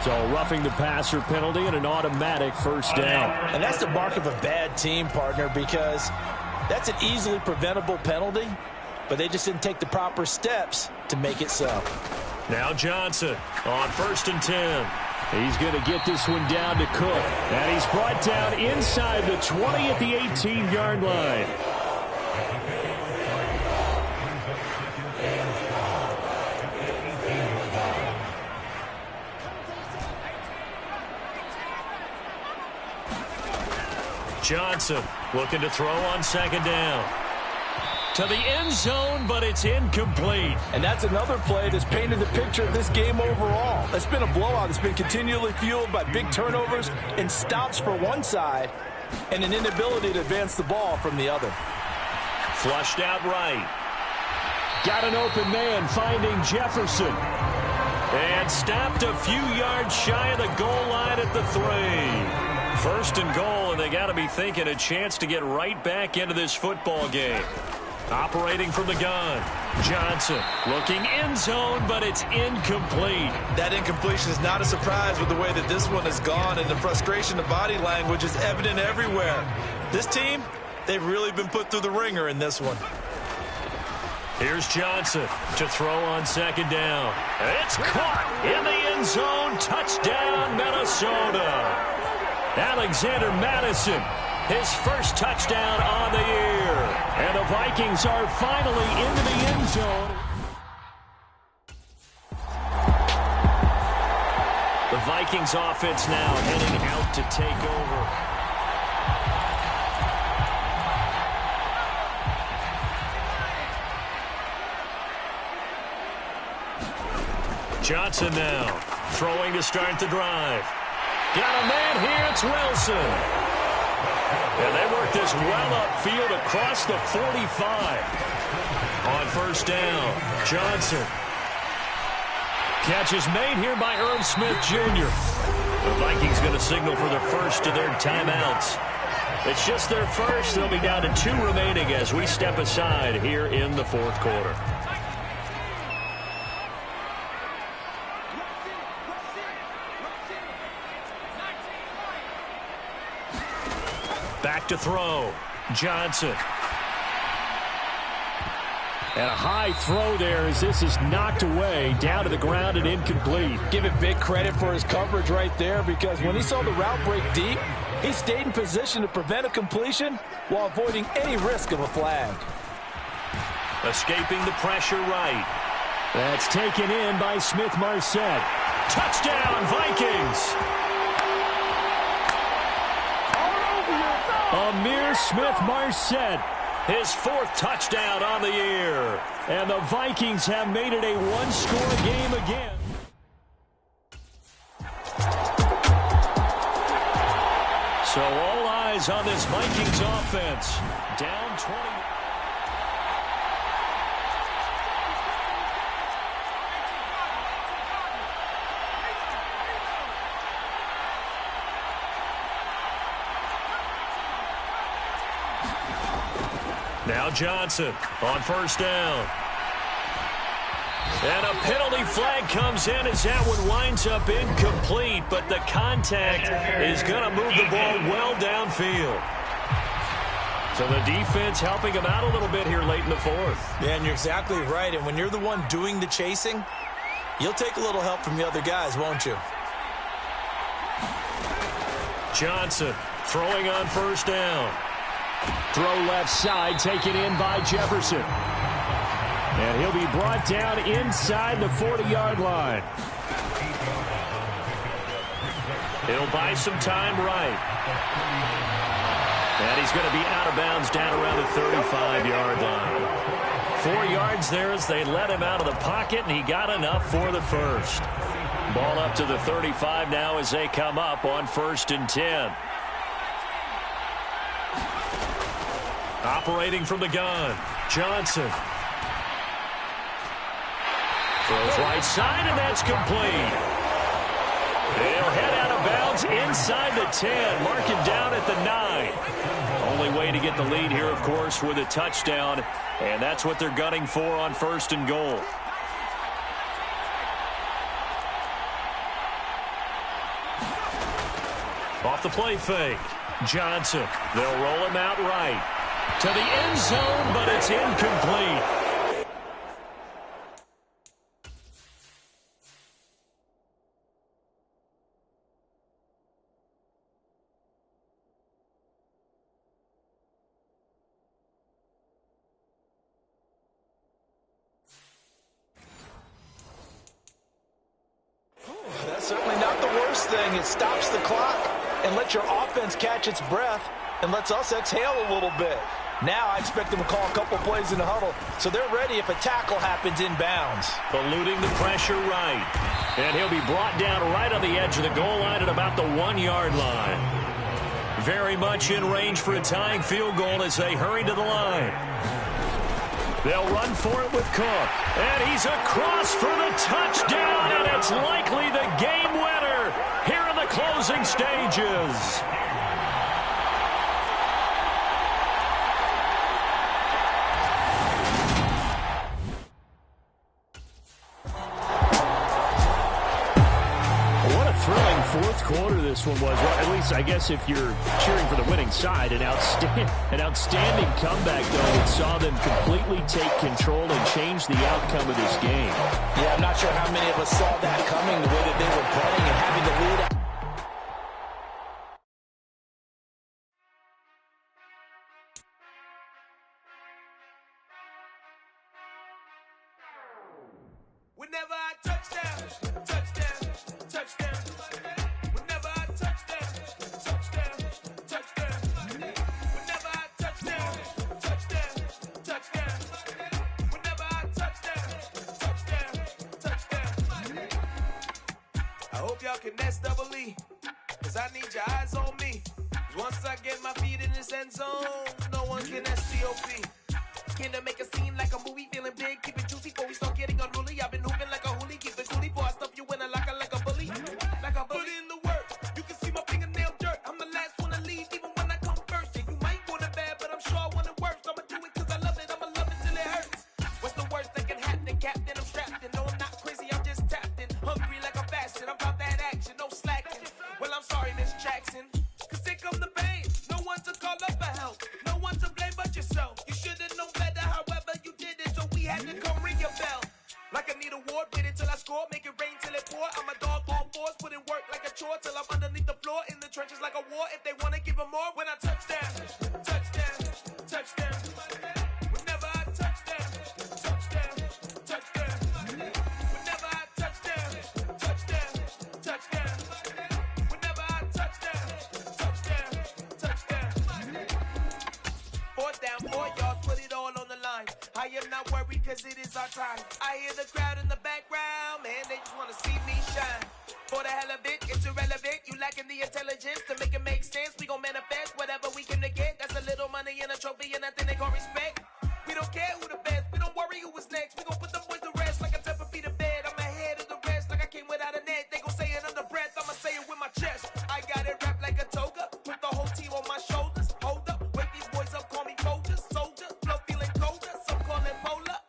So roughing the passer penalty and an automatic 1st down. And that's the mark of a bad team, partner, because that's an easily preventable penalty, but they just didn't take the proper steps to make it so. Now Johnson on 1st and 10. He's going to get this one down to Cook. And he's brought down inside the 20 at the 18-yard line. Johnson looking to throw on 2nd down. To the end zone, but it's incomplete. And that's another play that's painted the picture of this game overall. It's been a blowout. It's been continually fueled by big turnovers and stops for one side and an inability to advance the ball from the other. Flushed out right. Got an open man finding Jefferson. And stopped a few yards shy of the goal line at the 3. First and goal, and they got to be thinking a chance to get right back into this football game. Operating from the gun, Johnson looking end zone, but it's incomplete. That incompletion is not a surprise with the way that this one has gone, and the frustration of body language is evident everywhere. This team, they've really been put through the ringer in this one. Here's Johnson to throw on second down. It's caught in the end zone. Touchdown, Minnesota. Alexander Madison, his first touchdown on the year. And the Vikings are finally into the end zone. The Vikings offense now heading out to take over. Johnson now throwing to start the drive. Got a man here, it's Wilson. And they work this well upfield across the 45. On first down, Johnson. Catch is made here by Irv Smith Jr. The Vikings going to signal for the first of their timeouts. It's just their first. They'll be down to 2 remaining as we step aside here in the fourth quarter. Back to throw. Johnson. And a high throw there as this is knocked away down to the ground and incomplete. Give it big credit for his coverage right there, because when he saw the route break deep, he stayed in position to prevent a completion while avoiding any risk of a flag. Escaping the pressure right. That's taken in by Smith-Marset. Touchdown, Vikings! Amir Smith-Marset, his 4th touchdown on the year. And the Vikings have made it a one-score game again. So all eyes on this Vikings offense. Down 20. Now Johnson on first down. And a penalty flag comes in as that one winds up incomplete, but the contact is going to move the ball well downfield. So the defense helping him out a little bit here late in the fourth. Yeah, and you're exactly right. And when you're the one doing the chasing, you'll take a little help from the other guys, won't you? Johnson throwing on first down. Throw left side, taken in by Jefferson. And he'll be brought down inside the 40-yard line. He'll buy some time right. And he's going to be out of bounds down around the 35-yard line. 4 yards there as they let him out of the pocket, and he got enough for the first. Ball up to the 35 now as they come up on 1st and 10. Operating from the gun, Johnson. Throws right side, and that's complete. They'll head out of bounds inside the 10, mark it down at the 9. Only way to get the lead here, of course, with a touchdown, and that's what they're gunning for on 1st and goal. Off the play fake, Johnson. They'll roll him out right. To the end zone, but it's incomplete. That's certainly not the worst thing. It stops the clock and lets your offense catch its breath and lets us exhale a little bit. Now I expect them to call a couple plays in the huddle, so they're ready if a tackle happens inbounds. Eluding the pressure right. And he'll be brought down right on the edge of the goal line at about the 1-yard line. Very much in range for a tying field goal as they hurry to the line. They'll run for it with Cook. And he's across for the touchdown, and it's likely the game winner here in the closing stages. Fourth quarter this one was, well, at least I guess if you're cheering for the winning side, an outstanding comeback, though, that saw them completely take control and change the outcome of this game. Yeah, I'm not sure how many of us saw that coming, the way that they were playing and having the lead. Whenever I touchdown, touchdown, touchdown. Whenever I touchdown, touchdown, touchdown. Whenever I touchdown, touchdown, touchdown. Whenever I touchdown, touchdown, touchdown. I hope y'all can nest double E, cause I need your eyes on me. Once I get my feet in this end zone, no one can SCOP. Can to make a scene like a movie, feeling big, keep it juicy before we start getting unruly. I've been hooping like a hoolie, keep it coolie, before I stuff you in a locker like a bully. Like a bully. Put in the work, you can see my fingernail dirt. I'm the last one to leave, even when I come first. Yeah, you might want it bad, but I'm sure I want it worse. I'ma do it cause I love it, I'ma love it till it hurts. What's the worst that can happen, Captain? I'm strapped in, no I'm not crazy, I'm just tapped in. Hungry like a bastard, I'm about that action, no slacking. Well, I'm sorry, Miss Jackson, cause here come the pain. No one to call up for help, no one to blame but yourself. You should've known better, however you did it, so we had to come ring your bell. Like I need a award, wait until I score, make it rain till it pour. I'm a dog, all fours, put in work like a chore till I'm underneath the floor, in the trenches like a war. If they wanna give them more, when I touchdown, touchdown, touchdown. Whenever I touchdown, touchdown, touchdown. Whenever I touchdown, touchdown, touchdown. Whenever I touchdown, touchdown, touchdown. Fourth down, 4 yards, put it all on the line. I am not worried cause it is our time. I hear the crowd in the background, man, they just wanna see me shine. For the hell of it, it's irrelevant. You lacking the intelligence to make it make sense. We gon' manifest whatever we can to get. That's a little money and a trophy and nothing they call respect. We don't care who the best, we don't worry who was next. We gon' put the boys to rest like a 10 feet of bed. I'm ahead of the rest like I came without a net. They gon' say it under breath, I'ma say it with my chest. I got it wrapped like a toga, put the whole team on my shoulders. Hold up, wake these boys up, call me Folgers, soldier. Flow feeling colder, some call it polar.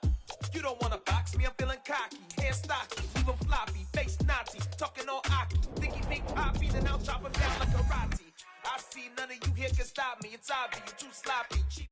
You don't wanna box me, I'm feeling cocky. Hair stocky, even floppy, face naughty. Talking all aki, think he big poppy, then I'll chop him down like karate. I see none of you here can stop me, it's obvious, you too sloppy. Cheap